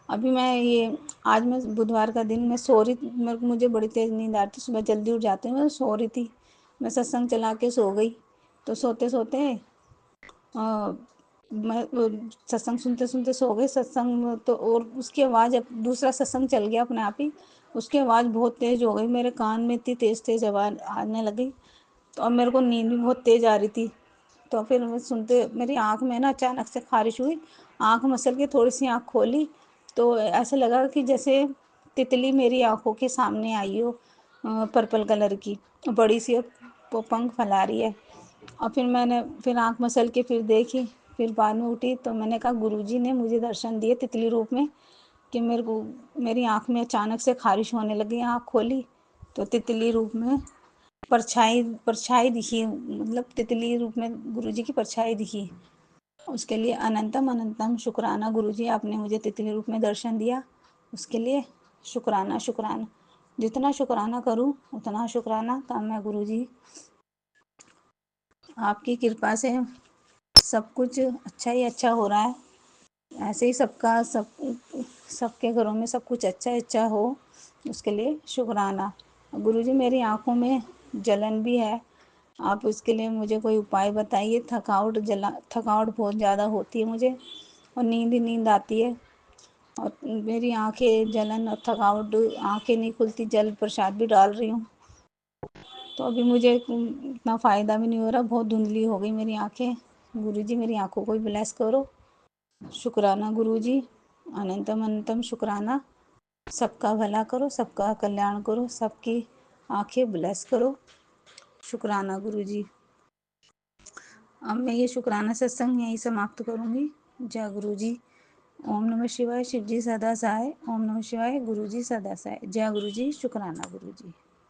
अभी आज मैं बुधवार का दिन मैं सो रही, मुझे बड़ी तेज़ नींद आ रही थी, सुबह जल्दी उठ जाती हूँ, मैं सो रही थी, मैं सत्संग चला के सो गई। तो सोते सोते मैं सत्संग सुनते सुनते सो गई। सत्संग में तो और उसकी आवाज़, अब दूसरा सत्संग चल गया अपने आप ही, उसकी आवाज़ बहुत तेज़ हो गई, मेरे कान में इतनी तेज़ तेज़ आवाज़ आने लगी। तो अब मेरे को नींद भी बहुत तेज़ आ रही थी। तो फिर मैं सुनते मेरी आँख में ना अचानक से ख़ारिश हुई, आँख मसल के थोड़ी सी आँख खोली तो ऐसा लगा कि जैसे तितली मेरी आँखों के सामने आई हो, पर्पल कलर की बड़ी सी, वो पंख फैला रही है। और फिर आँख मसल के फिर देखी, फिर बाद में उठी तो मैंने कहा गुरुजी ने मुझे दर्शन दिए तितली रूप में कि मेरी आँख में अचानक से ख़ारिश होने लगी। आँख खोली तो तितली रूप में परछाई परछाई दिखी, मतलब तितली रूप में गुरुजी की परछाई दिखी। उसके लिए अनंतम अनंतम शुक्राना गुरुजी, आपने मुझे तितली रूप में दर्शन दिया, उसके लिए शुक्राना शुक्राना। जितना शुक्राना करूं उतना शुक्राना। काम है गुरुजी, आपकी कृपा से सब कुछ अच्छा ही अच्छा हो रहा है। ऐसे ही सबके घरों में सब कुछ अच्छा अच्छा हो, उसके लिए शुक्राना। गुरुजी मेरी आँखों में जलन भी है, आप उसके लिए मुझे कोई उपाय बताइए। थकावट बहुत ज़्यादा होती है मुझे और नींद ही नींद आती है, और मेरी आँखें जलन और थकावट, आँखें नहीं खुलती, जल प्रसाद भी डाल रही हूँ तो अभी मुझे इतना फ़ायदा भी नहीं हो रहा, बहुत धुंधली हो गई मेरी आँखें। गुरुजी मेरी आँखों को भी ब्लेस करो। शुक्राना गुरुजी, अनंतम अनंतम शुक्राना। सबका भला करो, सबका कल्याण करो, सबकी आंखें ब्लेस करो। शुक्राना गुरुजी। अब मैं ये शुक्राना सत्संग यहीं समाप्त करूँगी। जय गुरुजी। ओम नमः शिवाय। शिव जी सदा सहाय। ओम नमः शिवाय। गुरुजी सदा सहाय। जय गुरुजी। शुक्राना गुरुजी।